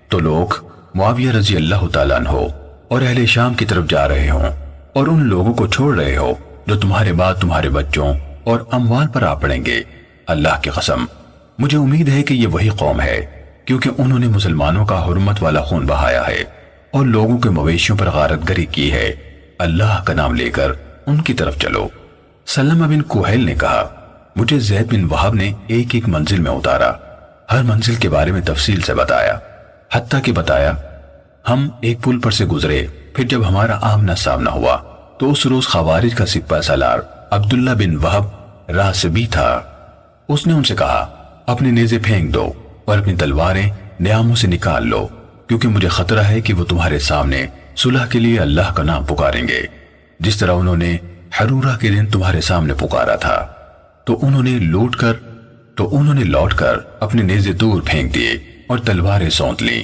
تو لوگ معاویہ رضی اللہ تعالیٰ عنہ اور اہل شام کی طرف جا رہے ہوں اور ان لوگوں کو چھوڑ رہے ہو جو تمہارے بعد تمہارے بچوں اور اموال پر آ پڑیں گے۔ اللہ کی قسم مجھے امید ہے کہ یہ وہی قوم ہے، کیونکہ انہوں نے مسلمانوں کا حرمت والا خون بہایا ہے اور لوگوں کے مویشیوں پر غارت گری کی ہے، اللہ کا نام لے کر ان کی طرف چلو۔ سلمہ بن کوہیل نے کہا مجھے زید بن وہب نے ایک ایک منزل میں اتارا، ہر منزل کے بارے میں تفصیل سے بتایا، حتیٰ کہ بتایا ہم ایک پل پر سے گزرے، پھر جب ہمارا آمنا سامنا ہوا تو اس روز خوارج کا سپہ سالار عبداللہ بن وہب راسبی تھا، اس نے ان سے کہا اپنے نیزے پھینک دو اور اپنی تلواریں نیاموں سے نکال لو، کیونکہ مجھے خطرہ ہے کہ وہ تمہارے سامنے صلح کے لیے اللہ کا نام پکاریں گے، جس طرح انہوں نے حرورہ کے دن تمہارے سامنے پکارا تھا۔ تو انہوں نے لوٹ کر اپنے نیزے دور پھینک دیے اور تلواریں سونت لی،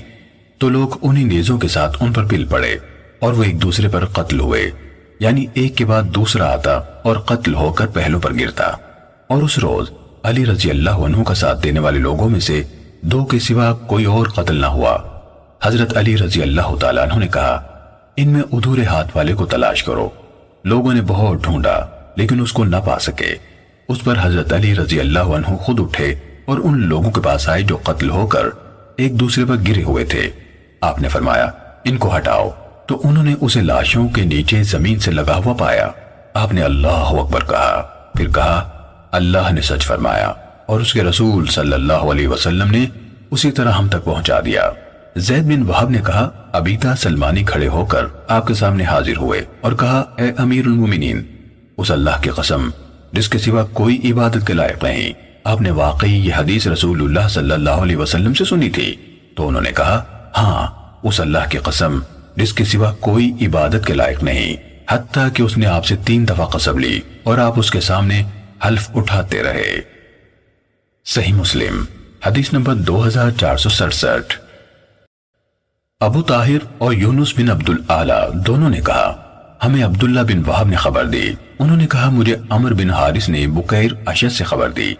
تو لوگ انہی نیزوں کے ساتھ ان پر پل پڑے اور وہ ایک دوسرے پر قتل ہوئے، یعنی ایک کے بعد دوسرا آتا اور قتل ہو کر پہلوں پر گرتا۔ اور اس روز علی رضی اللہ عنہ کا ساتھ دینے والے لوگوں میں سے 2 کے سوا کوئی اور قتل نہ ہوا۔ حضرت علی رضی اللہ تعالیٰ عنہ نے کہا، ان میں ادھورے ہاتھ والے کو تلاش کرو۔ لوگوں نے بہت ڈھونڈا لیکن اس کو نہ پا سکے۔ اس پر حضرت علی رضی اللہ عنہ خود اٹھے اور ان لوگوں کے پاس آئے جو قتل ہو کر ایک دوسرے پر گرے ہوئے تھے۔ آپ نے فرمایا، ان کو ہٹاؤ، تو انہوں نے اسے لاشوں کے نیچے زمین سے لگا ہوا پایا۔ آپ نے اللہ اکبر کہا، پھر کہا، اللہ نے سچ فرمایا اور اس کے رسول صلی اللہ علیہ وسلم نے اسی طرح ہم تک پہنچا دیا۔ زید بن وہب نے کہا، ابیتا سلمانی کھڑے ہو کر آپ کے سامنے حاضر ہوئے اور کہا، اے امیر المومنین، اس اللہ کی قسم جس کے سوا کوئی عبادت کے لائق نہیں، آپ نے واقعی یہ حدیث رسول اللہ صلی اللہ علیہ وسلم سے سنی تھی؟ تو انہوں نے کہا، ہاں، اس اللہ کی قسم جس کے سوا کوئی عبادت کے لائق نہیں، حتیٰ کہ اس نے آپ سے 3 دفعہ قسم لی اور آپ اس کے سامنے حلف اٹھاتے رہے۔ صحیح مسلم حدیث نمبر 2467۔ ابو طاہر اور یونس بن عبد الاعلی دونوں نے کہا، ہمیں عبداللہ بن وہب نے خبر دی۔ انہوں نے کہا، مجھے عمر بن حارث نے بکیر اشد سے خبر دی،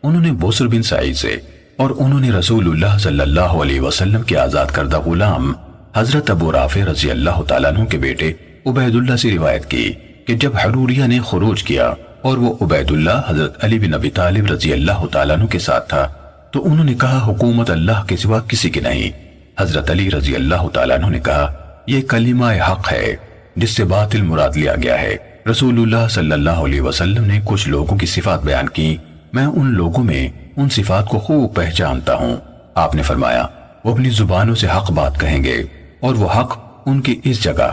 انہوں نے بصر بن سعید سے، اور انہوں نے رسول اللہ صلی اللہ علیہ وسلم کے آزاد کردہ غلام حضرت ابو رافع رضی اللہ تعالیٰ عنہ کے بیٹے عبید اللہ سے روایت کی کہ جب حروریہ نے خروج کیا اور وہ عبید اللہ حضرت علی بن ابی طالب رضی اللہ تعالیٰ عنہ کے ساتھ تھا، تو انہوں نے کہا، حکومت اللہ کے سوا کسی کی نہیں۔ حضرت علی رضی اللہ تعالیٰ عنہ نے کہا، یہ کلمہ حق ہے جس سے باطل مراد لیا گیا ہے۔ رسول اللہ صلی اللہ علیہ وسلم نے کچھ لوگوں کی صفات بیان کی، میں ان لوگوں میں ان صفات کو خوب پہچانتا ہوں۔ آپ نے فرمایا، وہ اپنی زبانوں سے حق بات کہیں گے اور وہ حق ان کی اس جگہ،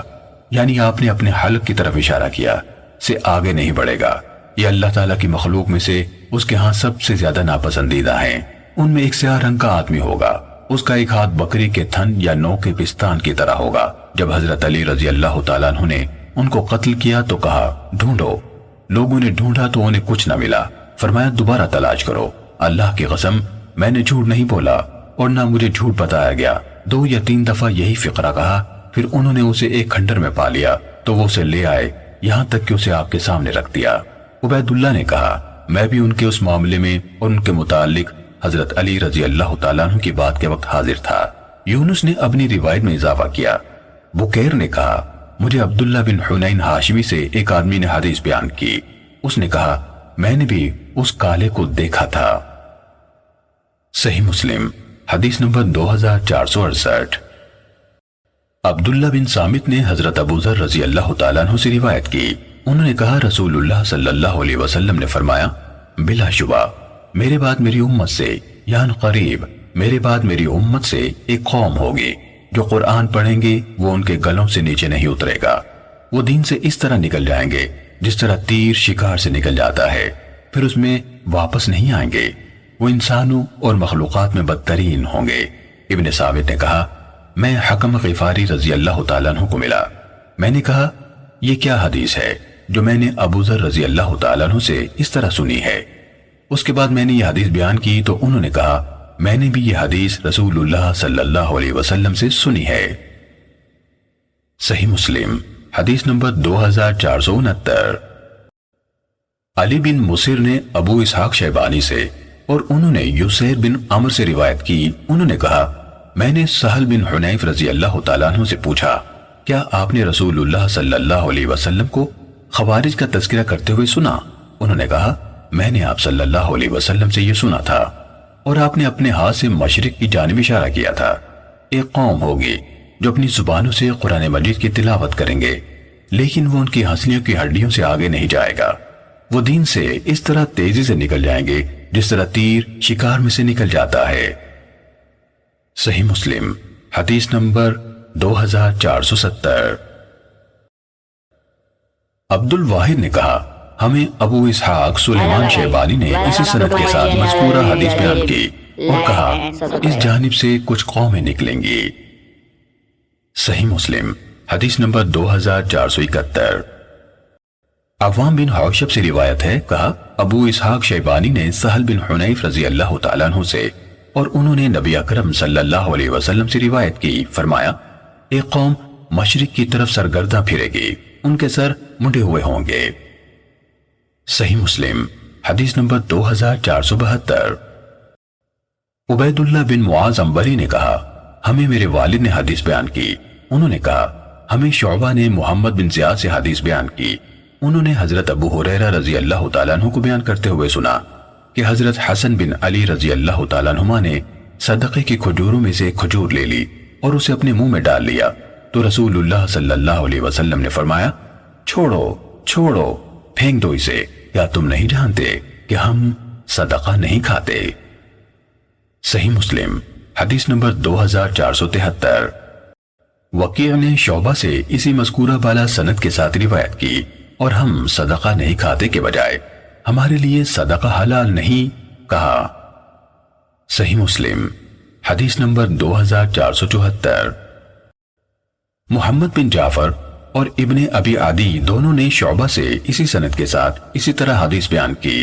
یعنی آپ نے اپنے حلق کی طرف اشارہ کیا، سے آگے نہیں بڑھے گا۔ یہ اللہ تعالیٰ کی مخلوق میں سے اس کے ہاں سب سے زیادہ ناپسندیدہ ہیں۔ ان میں ایک سیاہ رنگ کا آدمی ہوگا، اس کا ایک ہاتھ بکری کے تھن یا نو کے پستان کی طرح ہوگا۔ جب حضرت علی رضی اللہ تعالیٰ عنہ نے ان کو قتل کیا تو کہا، ڈھونڈو۔ لوگوں نے ڈھونڈا تو انہیں کچھ نہ ملا۔ فرمایا، دوبارہ تلاش کرو۔ اللہ کی قسم میں نے جھوٹ نہیں بولا اور نہ مجھے جھوٹ بتایا گیا۔ 2 یا 3 دفعہ یہی فقرہ کہا، پھر انہوں نے اسے ایک کھنڈر میں پا لیا تو وہ اسے لے آئے، یہاں تک کہ اسے آپ کے سامنے رکھ دیا۔ عبید اللہ نے کہا، میں بھی ان کے اس معاملے میں اور ان کے متعلق حضرت علی رضی اللہ تعالیٰ عنہ کی بات کے وقت حاضر تھا۔ یونس نے اپنی روایت میں اضافہ کیا۔ بکیر نے کہا، مجھے عبداللہ بن حنین ہاشمی سے ایک آدمی نے حدیث بیان کی، اس نے کہا، میں نے بھی اس کالے کو دیکھا تھا۔ صحیح مسلم حدیث نمبر 2468۔ عبداللہ بن سامت نے حضرت ابو ذر رضی اللہ تعالیٰ عنہ سے روایت کی، انہوں نے کہا، رسول اللہ صلی اللہ علیہ وسلم نے فرمایا، بلا شبہ میرے بعد میری امت سے، یعنی قریب میرے بعد میری امت سے ایک قوم ہوگی جو قرآن پڑھیں گے وہ ان کے گلوں سے نیچے نہیں اترے گا۔ وہ دین سے اس طرح نکل جائیں گے جس طرح تیر شکار سے نکل جاتا ہے، پھر اس میں واپس نہیں آئیں گے۔ وہ انسانوں اور مخلوقات میں بدترین ہوں گے۔ ابن ثابت نے کہا، میں حکم غفاری رضی اللہ تعالیٰ عنہ کو ملا۔ میں نے کہا، یہ کیا حدیث ہے جو میں نے ابو ذر رضی اللہ تعالیٰ عنہ سے اس طرح سنی ہے؟ اس کے بعد میں نے یہ حدیث بیان کی تو انہوں نے کہا، میں نے بھی یہ حدیث رسول اللہ صلی اللہ علیہ وسلم سے سنی ہے۔ صحیح مسلم حدیث نمبر 2469۔ علی بن مسر نے ابو اسحاق شیبانی سے اور انہوں نے یسیر بن عمر سے روایت کی، انہوں نے کہا، میں نے سہل بن حنیف رضی اللہ تعالیٰ عنہ سے پوچھا، کیا آپ نے رسول اللہ صلی اللہ علیہ وسلم کو خوارج کا تذکرہ کرتے ہوئے سنا؟ انہوں نے کہا، میں نے آپ صلی اللہ علیہ وسلم سے یہ سنا تھا، اور آپ نے اپنے ہاتھ سے مشرق کی جانب اشارہ کیا تھا۔ ایک قوم ہوگی جو اپنی زبانوں سے قرآن مجید کی تلاوت کریں گے، لیکن وہ ان کی ہنسلیوں کی ہڈیوں سے آگے نہیں جائے گا۔ وہ دین سے اس طرح تیزی سے نکل جائیں گے جس طرح تیر شکار میں سے نکل جاتا ہے۔ صحیح مسلم حدیث نمبر 2470۔ عبد الواحد نے کہا، ہمیں ابو اسحاق سلیمان شیبانی نے اسی سند کے ساتھ مذکورہ حدیث بیان کی اور کہا، اس جانب سے کچھ قومیں نکلیں گی۔ صحیح مسلم حدیث نمبر 2471۔ عوام بن حوشب سے روایت ہے، کہا ابو اسحاق شیبانی نے سہل بن حنیف رضی اللہ تعالیٰ عنہ سے، اور انہوں نے نبی اکرم صلی اللہ علیہ وسلم سے روایت کی، فرمایا ایک قوم مشرق کی طرف سرگرداں پھرے گی، ان کے سر منڈے ہوئے ہوں گے۔ صحیح مسلم حدیث نمبر 2472۔ عبید اللہ بن معاذ عنبری نے کہا ہمیں میرے والد نے حدیث بیان کی، انہوں نے کہا ہمیں شعبہ نے محمد بن زیاد سے حدیث بیان کی، انہوں نے حضرت ابو ہریرہ رضی اللہ تعالیٰ عنہ کو بیان کرتے ہوئے سنا کہ حضرت حسن بن علی رضی اللہ تعالیٰ عنہما نے صدقے کی کھجوروں میں سے ایک کھجور لے لی اور اسے اپنے منہ میں ڈال لیا، تو رسول اللہ صلی اللہ علیہ وسلم نے فرمایا چھوڑو چھوڑو، پھینک دو اسے، کیا تم نہیں جانتے کہ ہم صدقہ نہیں کھاتے؟ صحیح مسلم حدیث نمبر 2473۔ وکیع نے شعبہ سے اسی مذکورہ بالا سند کے ساتھ روایت کی، اور ہم صدقہ نہیں کھاتے کے بجائے ہمارے لیے صدقہ حلال نہیں کہا۔ صحیح مسلم حدیث نمبر 2474۔ محمد بن جعفر اور ابن ابی عدی دونوں نے شعبہ سے اسی سند کے ساتھ اسی طرح حدیث بیان کی،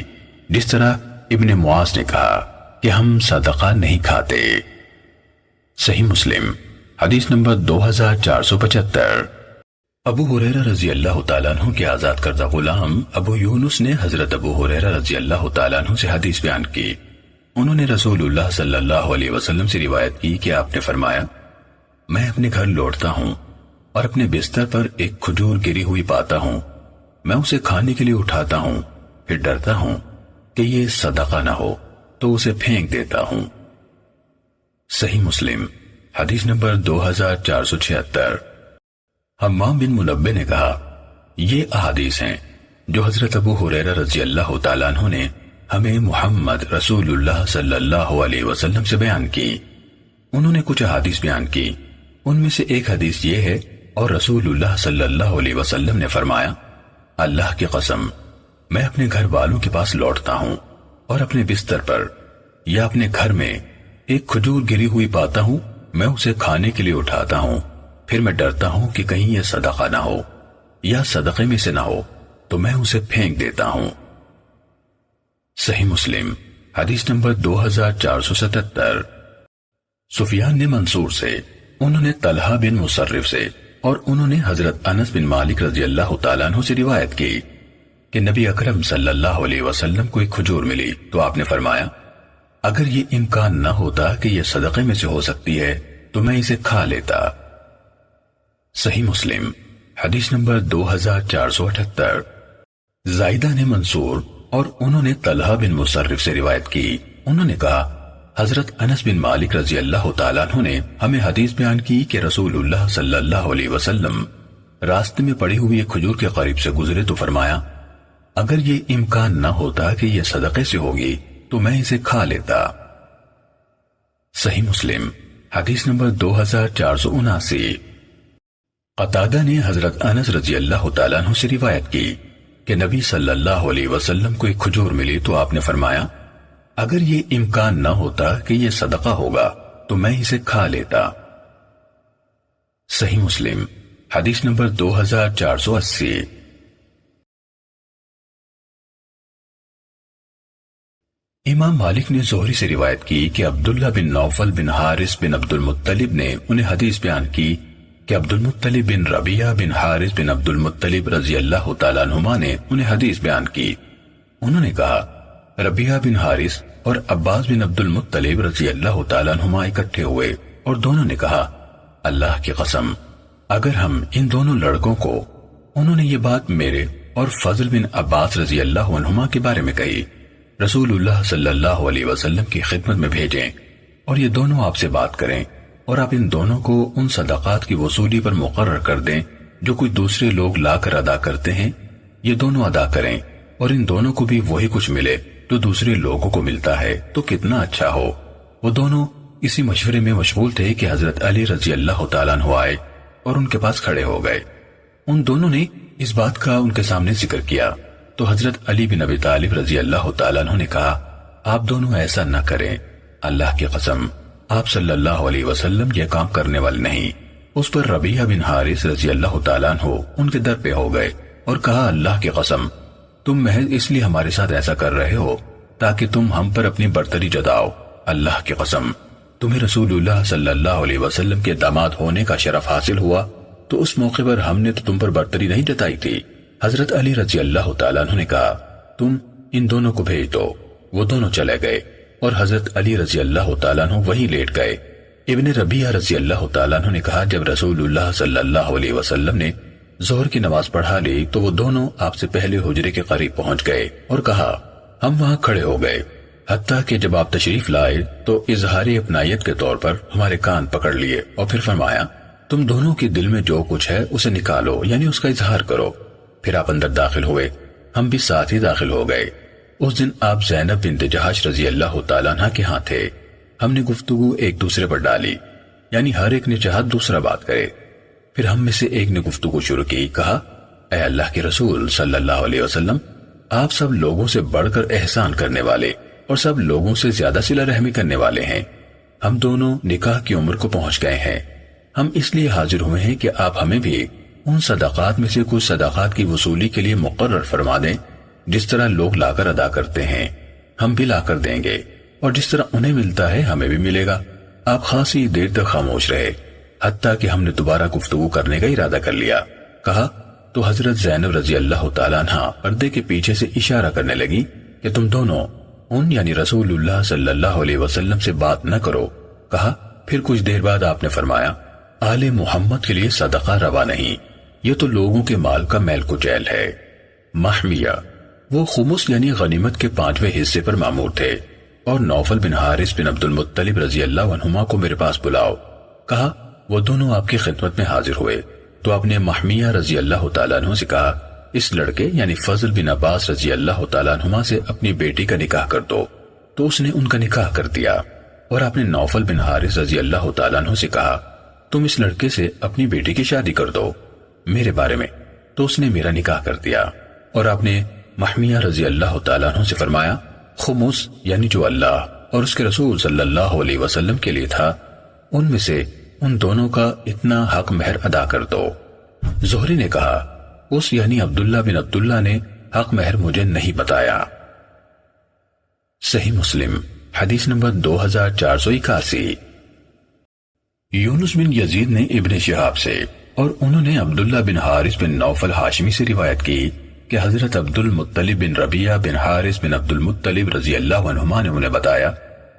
جس طرح ابن معاذ نے کہا کہ ہم صدقہ نہیں کھاتے۔ صحیح مسلم حدیث نمبر 2475۔ ابو ہریرہ رضی اللہ تعالیٰ عنہ کے آزاد کردہ غلام ابو یونس نے حضرت ابو ہریرہ رضی اللہ تعالیٰ عنہ سے حدیث بیان کی، انہوں نے رسول اللہ صلی اللہ علیہ وسلم سے روایت کی کہ آپ نے فرمایا میں اپنے گھر لوٹتا ہوں اور اپنے بستر پر ایک کھجور گری ہوئی پاتا ہوں، میں اسے کھانے کے لیے اٹھاتا ہوں، پھر ڈرتا ہوں کہ یہ صدقہ نہ ہو تو اسے پھینک دیتا ہوں۔ صحیح مسلم حدیث نمبر 2476۔ حمام بن منبہ نے کہا یہ احادیث ہیں جو حضرت ابو ہریرہ رضی اللہ تعالیٰ عنہ نے ہمیں محمد رسول اللہ صلی اللہ علیہ وسلم سے بیان کی۔ انہوں نے کچھ احادیث بیان کی، ان میں سے ایک حدیث یہ ہے، اور رسول اللہ صلی اللہ علیہ وسلم نے فرمایا اللہ کی قسم میں اپنے گھر والوں کے پاس لوٹتا ہوں اور اپنے بستر پر یا اپنے گھر میں ایک کھجور گری ہوئی پاتا ہوں، میں اسے کھانے کے لیے اٹھاتا ہوں، پھر میں ڈرتا ہوں کہ کہیں یہ صدقہ نہ ہو یا صدقے میں سے نہ ہو تو میں اسے پھینک دیتا ہوں۔ صحیح مسلم حدیث نمبر 2477۔ سفیان نے منصور سے، انہوں نے طلحہ بن مصرف سے، اور انہوں نے حضرت انس بن مالک رضی اللہ تعالیٰ عنہ سے روایت کی کہ نبی اکرم صلی اللہ علیہ وسلم کو ایک کھجور ملی تو آپ نے فرمایا اگر یہ امکان نہ ہوتا کہ یہ صدقے میں سے ہو سکتی ہے تو میں اسے کھا لیتا۔ صحیح مسلم حدیث نمبر 2478۔ زائدہ نے منصور اور انہوں نے طلحہ بن مصرف سے روایت کی، انہوں نے کہا حضرت انس بن مالک رضی اللہ تعالیٰ عنہ نے ہمیں حدیث بیان کی کہ رسول اللہ صلی اللہ علیہ وسلم راستے میں پڑی ہوئی ایک کھجور کے قریب سے گزرے تو فرمایا اگر یہ امکان نہ ہوتا کہ یہ صدقے سے ہوگی تو میں اسے کھا لیتا۔ صحیح مسلم حدیث نمبر 2479۔ قتادہ نے حضرت انس رضی اللہ تعالیٰ عنہ سے روایت کی کہ نبی صلی اللہ علیہ وسلم کو ایک کھجور ملی تو آپ نے فرمایا اگر یہ امکان نہ ہوتا کہ یہ صدقہ ہوگا تو میں اسے کھا لیتا۔ صحیح مسلم حدیث نمبر 2480۔ امام مالک نے زہری سے روایت کی کہ عبداللہ بن نوفل بن حارث بن عبد المطلب نے انہیں حدیث بیان کی کہ عبد المطلب بن ربیعہ بن حارث بن عبد المطلب رضی اللہ تعالیٰ عنہما نے انہیں حدیث بیان کی، انہوں نے کہا ربیعہ بن حارث اور عباس بن عبد المطلب رضی اللہ تعالیٰ عنہما اکٹھے ہوئے اور دونوں نے کہا اللہ کی قسم اگر ہم ان دونوں لڑکوں کو، انہوں نے یہ بات میرے اور فضل بن عباس رضی اللہ عنہما کے بارے میں کہی، رسول اللہ صلی اللہ علیہ وسلم کی خدمت میں بھیجیں اور یہ دونوں آپ سے بات کریں اور آپ ان دونوں کو ان صدقات کی وصولی پر مقرر کر دیں جو کوئی دوسرے لوگ لا کر ادا کرتے ہیں، یہ دونوں ادا کریں اور ان دونوں کو بھی وہی کچھ ملے جو دوسرے لوگوں کو ملتا ہے تو کتنا اچھا ہو۔ وہ دونوں اسی مشورے میں مشغول تھے کہ حضرت علی رضی اللہ تعالیٰ عنہ آئے اور ان کے پاس کھڑے ہو گئے۔ ان دونوں نے اس بات کا ان کے سامنے ذکر کیا تو حضرت علی بن ابی طالب رضی اللہ تعالیٰ عنہ نے کہا آپ دونوں ایسا نہ کریں، اللہ کی قسم آپ صلی اللہ علیہ وسلم یہ کام کرنے والے نہیں، اس پر ربیعہ بن حارث رضی اللہ تعالیٰ عنہ ان کے در پہ ہو گئے اور کہا اللہ کی قسم تم محض اس لیے ہمارے ساتھ ایسا کر رہے ہو تاکہ تم ہم پر اپنی برتری جتاؤ، اللہ کی قسم تمہیں رسول اللہ صلی اللہ علیہ وسلم کے داماد ہونے کا شرف حاصل ہوا تو اس موقع پر ہم نے تو تم پر برتری نہیں جتائی تھی۔ حضرت علی رضی اللہ تعالیٰ عنہ نے کہا تم ان دونوں کو بھیج دو۔ وہ دونوں چلے گئے اور حضرت علی رضی اللہ تعالیٰ عنہ وہیں لیٹ گئے۔ ابن ربیعہ رضی اللہ تعالیٰ عنہ نے کہا جب رسول اللہ صلی اللہ علیہ وسلم نے ظہر کی نماز پڑھا لی تو وہ دونوں آپ سے پہلے حجرے کے قریب پہنچ گئے اور کہا ہم وہاں کھڑے ہو گئے، حتیٰ کہ جب آپ تشریف لائے تو اظہار اپنائیت کے طور پر ہمارے کان پکڑ لیے اور پھر فرمایا تم دونوں کے دل میں جو کچھ ہے اسے نکالو، یعنی اس کا اظہار کرو۔ پھر آپ اندر داخل ہوئے، ہم بھی ساتھ ہی داخل ہو گئے۔ اس دن آپ زینب بنت جہش رضی اللہ تعالیٰ عنہ کے ہاں تھے۔ ہم نے گفتگو ایک دوسرے پر ڈالی، یعنی ہر ایک نے چاہا دوسرا بات کرے۔ پھر ہم میں سے ایک نے گفتگو شروع کی، کہا اے اللہ کے رسول صلی اللہ علیہ وسلم، آپ سب لوگوں سے بڑھ کر احسان کرنے والے اور سب لوگوں سے زیادہ صلہ رحمی کرنے والے ہیں۔ ہم دونوں نکاح کی عمر کو پہنچ گئے ہیں، ہم اس لیے حاضر ہوئے ہیں کہ آپ ہمیں بھی ان صدقات میں سے کچھ صدقات کی وصولی کے لیے مقرر فرما دیں، جس طرح لوگ لا کر ادا کرتے ہیں ہم بھی لا کر دیں گے، اور جس طرح انہیں ملتا ہے ہمیں بھی ملے گا۔ آپ خاصی دیر تک خاموش رہے، حتیٰ کہ ہم نے دوبارہ گفتگو کرنے کا ارادہ کر لیا۔ کہا تو حضرت زینب رضی اللہ تعالیٰ عنہ پردے کے پیچھے سے اشارہ کرنے لگی کہ تم دونوں ان یعنی رسول اللہ صلی اللہ علیہ وسلم سے بات نہ کرو۔ کہا پھر کچھ دیر بعد آپ نے فرمایا آل محمد کے لیے صدقہ روا نہیں، یہ تو لوگوں کے مال کا میل کچیل ہے۔ محمیہ وہ خمس یعنی غنیمت کے 5ویں حصے پر مامور تھے، اور نوفل بن حارث بن عبد المطلب رضی اللہ عنہما کو میرے پاس بلاؤ۔ کہا وہ دونوں آپ کی خدمت میں حاضر ہوئے تو آپ نے محمیہ رضی اللہ تعالیٰ عنہ سے کہا اس لڑکے یعنی فضل بن عباس رضی اللہ تعالیٰ عنہما سے اپنی بیٹی کا نکاح کر دو۔ تو اس نے ان کا نکاح کر دیا، اور آپ نے نوفل بن حارث رضی اللہ تعالیٰ عنہ سے کہا تم اس لڑکے سے اپنی بیٹی کی شادی کر دو میرے بارے میں، تو اس نے میرا نکاح کر دیا۔ اور آپ نے محمیہ رضی اللہ تعالیٰ عنہ سے فرمایا خمس یعنی جو اللہ اور اس کے رسول صلی اللہ علیہ وسلم کے لیے تھا ان میں سے ان دونوں کا اتنا حق مہر ادا کر دو۔ زہری نے کہا اس یعنی عبداللہ بن عبداللہ نے حق مہر مجھے نہیں بتایا۔ صحیح مسلم حدیث نمبر 2481۔ یونس بن یزید نے ابن شہاب سے اور انہوں نے عبداللہ بن حارث بن نوفل ہاشمی سے روایت کی کہ حضرت عبد المطلب بن ربیعہ بن حارث بن عبد المطلب رضی اللہ عنہما نے انہیں بتایا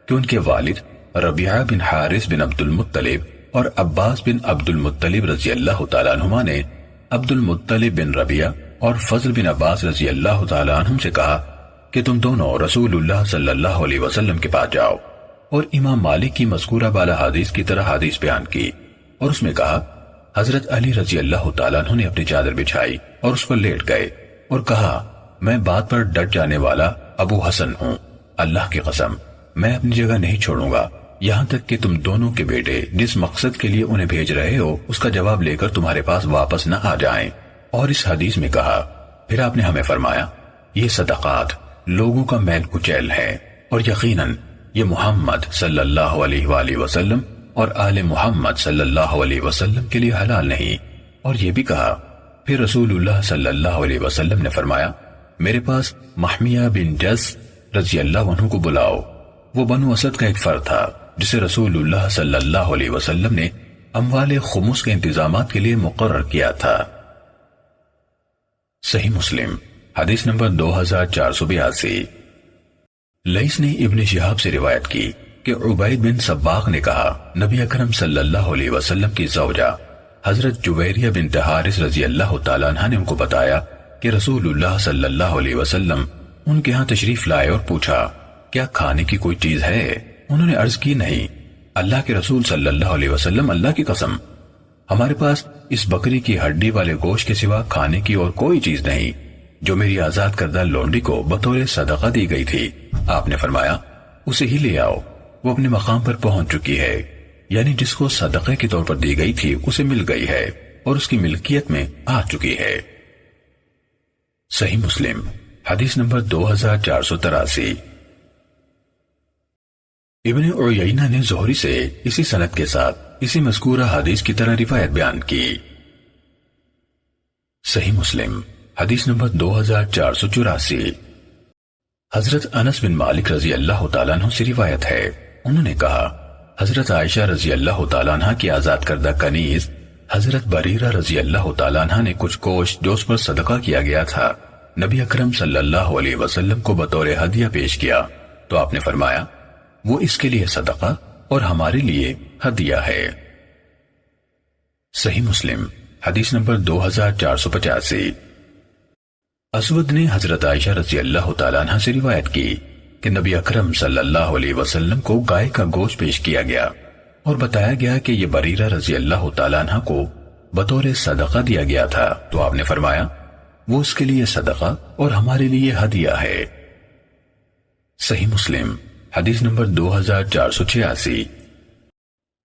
کہ ان کے والد ربیعہ بن حارث بن عبد المطلب اور عباس بن عبد المطلب رضی اللہ تعالیٰ عنہما نے عبد المطلب بن ربیعہ اور فضل بن عباس رضی اللہ تعالیٰ عنہم سے کہا کہ تم دونوں رسول اللہ صلی اللہ علیہ وسلم کے پاس جاؤ، اور امام مالک کی مذکورہ بالا حدیث کی طرح حدیث بیان کی، اور اس میں کہا حضرت علی رضی اللہ تعالیٰ عنہ نے اپنی چادر بچھائی اور اس پر لیٹ گئے اور کہا میں بات پر ڈٹ جانے والا ابو حسن ہوں، اللہ کی قسم میں اپنی جگہ نہیں چھوڑوں گا یہاں تک کہ تم دونوں کے بیٹے جس مقصد کے لیے انہیں بھیج رہے ہو اس کا جواب لے کر تمہارے پاس واپس نہ آ جائیں۔ اور اس حدیث میں کہا پھر آپ نے ہمیں فرمایا یہ صدقات لوگوں کا میل کچیل ہے، اور یقیناً یہ محمد صلی اللہ علیہ وآلہ وسلم اور آل محمد صلی اللہ علیہ وسلم کے لیے حلال نہیں۔ اور یہ بھی کہا پھر رسول اللہ صلی اللہ علیہ وسلم نے فرمایا میرے پاس محمیہ بن جز رضی اللہ عنہ کو بلاؤ، وہ بنو اسد کا ایک فرد تھا جسے رسول اللہ صلی اللہ علیہ وسلم نے اموال خمس کے انتظامات کے لیے مقرر کیا تھا۔ صحیح مسلم حدیث نمبر 2482۔ لیث نے ابن شہاب سے روایت کی کہ عبید بن سباق نے کہا نبی اکرم صلی اللہ علیہ وسلم کی زوجہ حضرت جویریہ بنت حارث رضی اللہ تعالیٰ عنہ نے ان کو بتایا کہ رسول اللہ صلی اللہ علیہ وسلم ان کے ہاں تشریف لائے اور پوچھا کیا کھانے کی کوئی چیز ہے؟ انہوں نے عرض کی نہیں۔ اللہ کے رسول صلی اللہ علیہ وسلم اللہ کی قسم ہمارے پاس اس بکری کی ہڈی والے گوشت کے سوا کھانے کی اور کوئی چیز نہیں جو میری آزاد کردہ لونڈی کو بطور صدقہ دی گئی تھی۔ آپ نے فرمایا اسے ہی لے آؤ، وہ اپنے مقام پر پہنچ چکی ہے، یعنی جس کو صدقے کے طور پر دی گئی تھی اسے مل گئی ہے اور اس کی ملکیت میں آ چکی ہے۔ صحیح مسلم حدیث نمبر 2483۔ ابن عیینہ نے زہری سے اسی سند کے ساتھ اسی مذکورہ حدیث کی طرح روایت بیان کی۔ صحیح مسلم حدیث نمبر 2484۔ حضرت انس بن مالک رضی اللہ تعالیٰ عنہ سے روایت ہے، انہوں نے کہا حضرت عائشہ رضی اللہ تعالیٰ عنہ کی آزاد کردہ کنیز حضرت بریرہ رضی اللہ تعالیٰ عنہ نے کچھ گوشت جو اس پر صدقہ کیا گیا تھا نبی اکرم صلی اللہ علیہ وسلم کو بطور ہدیہ پیش کیا تو آپ نے فرمایا وہ اس کے لیے صدقہ اور ہمارے لیے ہدیہ ہے۔ صحیح مسلم حدیث نمبر 2485۔ اسود نے حضرت عائشہ رضی اللہ تعالیٰ عنہ سے روایت کی کہ نبی اکرم صلی اللہ علیہ وسلم کو گائے کا گوشت پیش کیا گیا اور بتایا گیا کہ یہ بریرہ رضی اللہ تعالیٰ عنہ کو بطور صدقہ دیا گیا تھا تو آپ نے فرمایا وہ اس کے لیے صدقہ اور ہمارے لیے ہدیہ ہے۔ صحیح مسلم حدیث نمبر 2486۔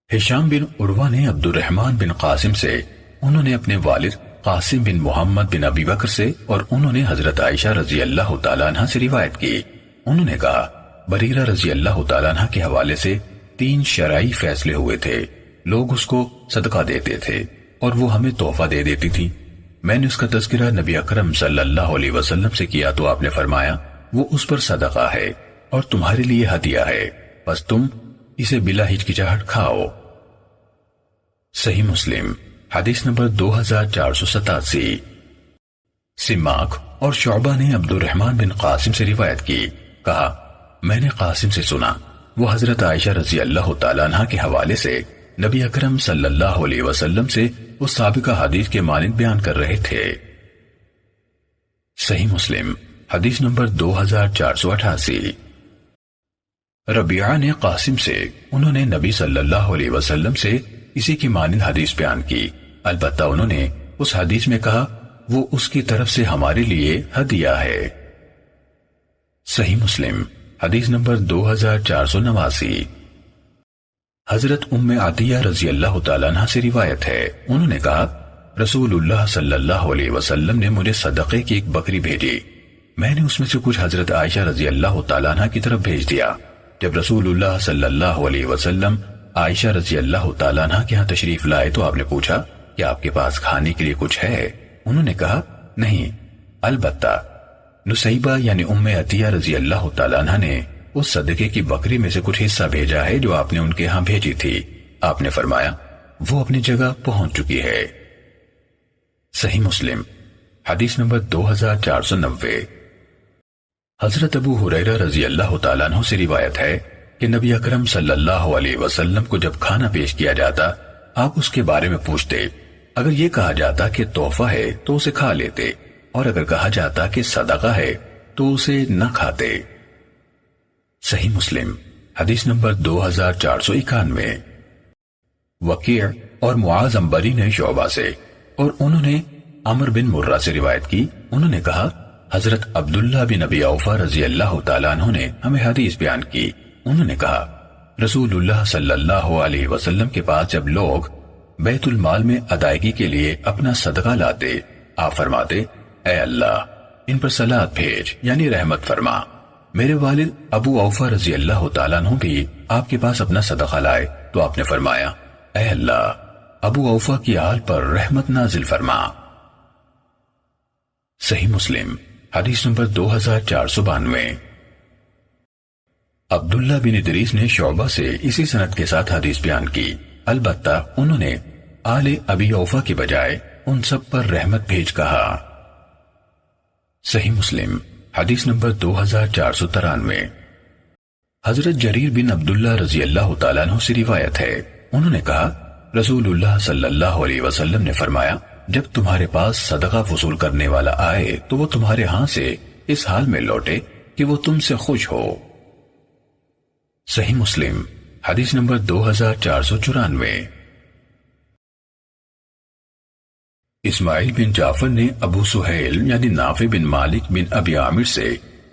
ہشام بن عروہ نے عبد الرحمن بن قاسم سے، انہوں نے اپنے والد قاسم بن محمد بن ابی بکر سے اور انہوں نے حضرت عائشہ رضی اللہ تعالیٰ عنہ سے روایت کی، انہوں نے کہا بریرہ رضی اللہ تعالیٰ عنہ کے حوالے سے 3 شرعی فیصلے ہوئے تھے، لوگ اس کو صدقہ دیتے تھے اور وہ ہمیں تحفہ دے دیتی تھی۔ میں نے اس کا تذکرہ نبی اکرم صلی اللہ علیہ وسلم سے کیا تو آپ نے فرمایا وہ اس پر صدقہ ہے اور تمہارے لیے ہدیہ ہے، بس تم اسے بلا ہچکچاہٹ کھاؤ۔ صحیح مسلم حدیث نمبر 2487۔ سماک اور شعبہ نے عبد الرحمن بن قاسم سے روایت کی، کہا میں نے قاسم سے سنا وہ حضرت عائشہ رضی اللہ تعالیٰ عنہ کے حوالے سے نبی اکرم صلی اللہ علیہ وسلم سے اس سابقہ حدیث کے مانند بیان کر رہے تھے۔ صحیح مسلم حدیث نمبر 2488۔ ربیعہ نے قاسم سے، انہوں نے نبی صلی اللہ علیہ وسلم سے اسی کی مانند حدیث بیان کی، البتہ انہوں نے اس حدیث میں کہا وہ اس کی طرف سے ہمارے لیے ہدیہ ہے۔ صحیح مسلم حدیث نمبر 2489۔ حضرت ام عطیہ رضی اللہ تعالیٰ عنہ سے روایت ہے، انہوں نے کہا رسول اللہ صلی اللہ علیہ وسلم نے مجھے صدقے کی ایک بکری بھیجی، میں نے اس میں سے کچھ حضرت عائشہ رضی اللہ تعالیٰ عنہ کی طرف بھیج دیا۔ جب رسول اللہ صلی اللہ علیہ وسلم عائشہ رضی اللہ تعالیٰ عنہ کے ہاں تشریف لائے تو آپ نے پوچھا کہ آپ کے پاس کھانے کے لیے کچھ ہے؟ انہوں نے کہا نہیں، البتہ نسیبہ یعنی ام عطیہ رضی اللہ تعالیٰ عنہ نے اس صدقے کی بکری میں سے کچھ حصہ بھیجا ہے جو آپ نے ان کے ہاں بھیجی تھی۔ آپ نے فرمایا وہ اپنی جگہ پہنچ چکی ہے۔ صحیح مسلم حدیث نمبر 2490۔ حضرت ابو ہریرہ رضی اللہ تعالیٰ عنہ سے روایت ہے کہ نبی اکرم صلی اللہ علیہ وسلم کو جب کھانا پیش کیا جاتا آپ اس کے بارے میں پوچھتے، اگر یہ کہا جاتا کہ تحفہ ہے تو اسے کھا لیتے اور اگر کہا جاتا کہ صدقہ ہے تو اسے نہ کھاتے۔ صحیح مسلم حدیث نمبر 2491۔ وکیع اور معاذ عنبری نے شعبہ سے اور انہوں نے عمر بن مرہ سے روایت کی، انہوں نے کہا حضرت عبداللہ بن ابی اوفا رضی اللہ تعالیٰ عنہ نے ہمیں حدیث بیان کی، انہوں نے کہا رسول اللہ صلی اللہ علیہ وسلم کے پاس جب لوگ بیت المال میں ادائیگی کے لیے اپنا صدقہ لاتے آپ فرماتے اے اللہ ان پر صلات بھیج یعنی رحمت فرما۔ میرے والد ابو اوفا رضی اللہ تعالیٰ عنہ بھی آپ کے پاس اپنا صدقہ لائے تو آپ نے فرمایا اے اللہ ابو اوفا کی آل پر رحمت نازل فرما۔ صحیح مسلم حدیث نمبر 2492۔ عبداللہ بن ادریس نے شعبہ سے اسی سند کے ساتھ حدیث بیان کی، البتہ انہوں نے آل ابی اوفا کی بجائے ان سب پر رحمت بھیج کہا۔ صحیح مسلم حدیث نمبر 2493۔ حضرت جریر بن عبداللہ رضی اللہ تعالیٰ عنہ سے روایت ہے، انہوں نے کہا رسول اللہ صلی اللہ علیہ وسلم نے فرمایا جب تمہارے پاس صدقہ وصول کرنے والا آئے تو وہ تمہارے ہاں سے اس حال میں لوٹے کہ وہ تم سے خوش ہو۔ صحیح مسلم حدیث نمبر 2494۔ اسماعیل بن جعفر نے ابو سہیل یعنی نافع بن مالک بن ابی عامر سے،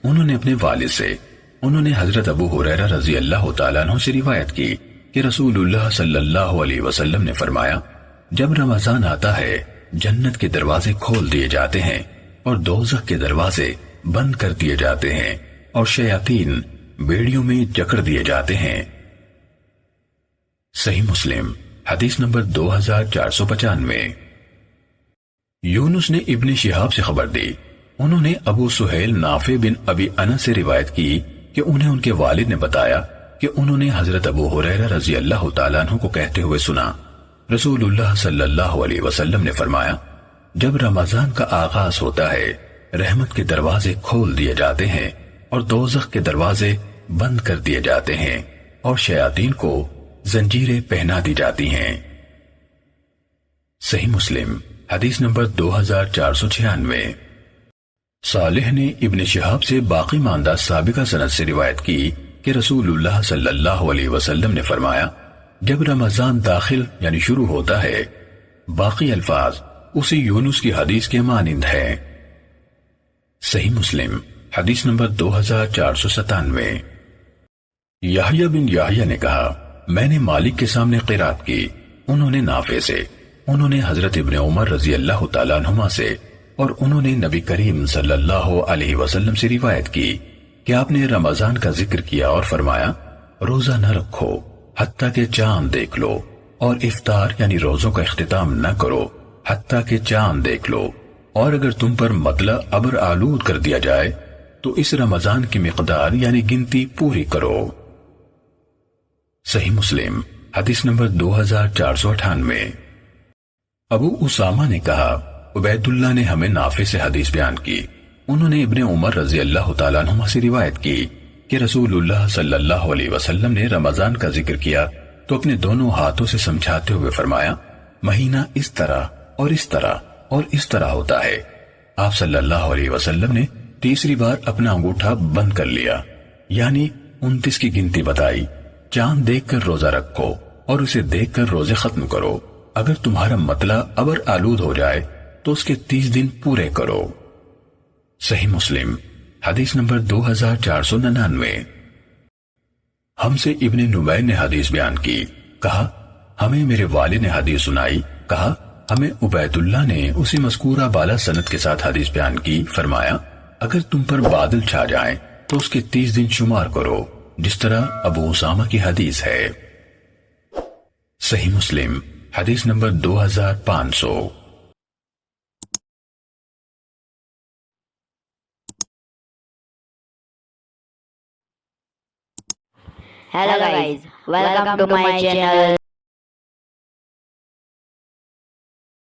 انہوں نے اپنے والد سے، انہوں نے حضرت ابو ہریرہ رضی اللہ تعالیٰ عنہ سے روایت کی کہ رسول اللہ صلی اللہ علیہ وسلم نے فرمایا جب رمضان آتا ہے جنت کے دروازے کھول دیے جاتے ہیں اور دوزخ کے دروازے بند کر دیے جاتے ہیں اور شیاطین بیڑیوں میں جکڑ دیے جاتے ہیں۔ صحیح مسلم حدیث نمبر 2495۔ یونس نے ابن شہاب سے خبر دی، انہوں نے ابو سہیل نافع بن ابی انس سے روایت کی کہ انہیں ان کے والد نے بتایا کہ انہوں نے حضرت ابو ہریرہ رضی اللہ تعالیٰ عنہ کو کہتے ہوئے سنا، رسول اللہ صلی اللہ علیہ وسلم نے فرمایا، جب رمضان کا آغاز ہوتا ہے رحمت کے دروازے کھول دیے جاتے ہیں اور دوزخ کے دروازے بند کر دیے جاتے ہیں اور شیاطین کو زنجیریں پہنا دی جاتی ہیں۔ صحیح مسلم حدیث نمبر 2496۔ صالح نے ابن شہاب سے باقی ماندہ سابقہ سند سے روایت کی کہ رسول اللہ صلی اللہ علیہ وسلم نے فرمایا، جب رمضان داخل یعنی شروع ہوتا ہے باقی الفاظ اسی یونس کی حدیث کے مانند ہے۔ صحیح مسلم حدیث نمبر 2497۔ یحییٰ بن یحییٰ نے کہا، میں نے مالک کے سامنے قرات کی، انہوں نے نافع سے، انہوں نے حضرت ابن عمر رضی اللہ تعالیٰ عنہما سے، اور انہوں نے نبی کریم صلی اللہ علیہ وسلم سے روایت کی کہ آپ نے رمضان کا ذکر کیا اور فرمایا، روزہ نہ رکھو حتیٰ کہ چاند دیکھ لو، اور افطار یعنی روزوں کا اختتام نہ کرو حتیٰ کہ چاند دیکھ لو، اور اگر تم پر مطلع ابر آلود کر دیا جائے تو اس رمضان کی مقدار یعنی گنتی پوری کرو۔ صحیح مسلم حدیث نمبر 2498۔ ابو اسامہ نے کہا، عبید اللہ نے ہمیں نافع سے حدیث بیان کی، انہوں نے ابن عمر رضی اللہ تعالیٰ عنہما سے روایت کی کہ رسول اللہ صلی اللہ علیہ وسلم نے رمضان کا ذکر کیا تو اپنے دونوں ہاتھوں سے سمجھاتے ہوئے فرمایا، مہینہ اس طرح اور اس طرح اور اس طرح ہوتا ہے۔ آپ صلی اللہ علیہ وسلم نے تیسری بار اپنا انگوٹھا بند کر لیا، یعنی 29 کی گنتی بتائی، چاند دیکھ کر روزہ رکھو اور اسے دیکھ کر روزے ختم کرو، اگر تمہارا مطلع ابر آلود ہو جائے تو اس کے 30 دن پورے کرو۔ صحیح مسلم حدیث نمبر 2499۔ ہم سے ابن نمیر نے حدیث بیان کی، کہا ہمیں میرے والد نے حدیث سنائی، کہا ہمیں عبید اللہ نے اسی مذکورہ بالا سند کے ساتھ حدیث بیان کی، فرمایا اگر تم پر بادل چھا جائیں تو اس کے 30 دن شمار کرو، جس طرح ابو اسامہ کی حدیث ہے۔ صحیح مسلم حدیث number 2500۔ Hello guys, welcome to my channel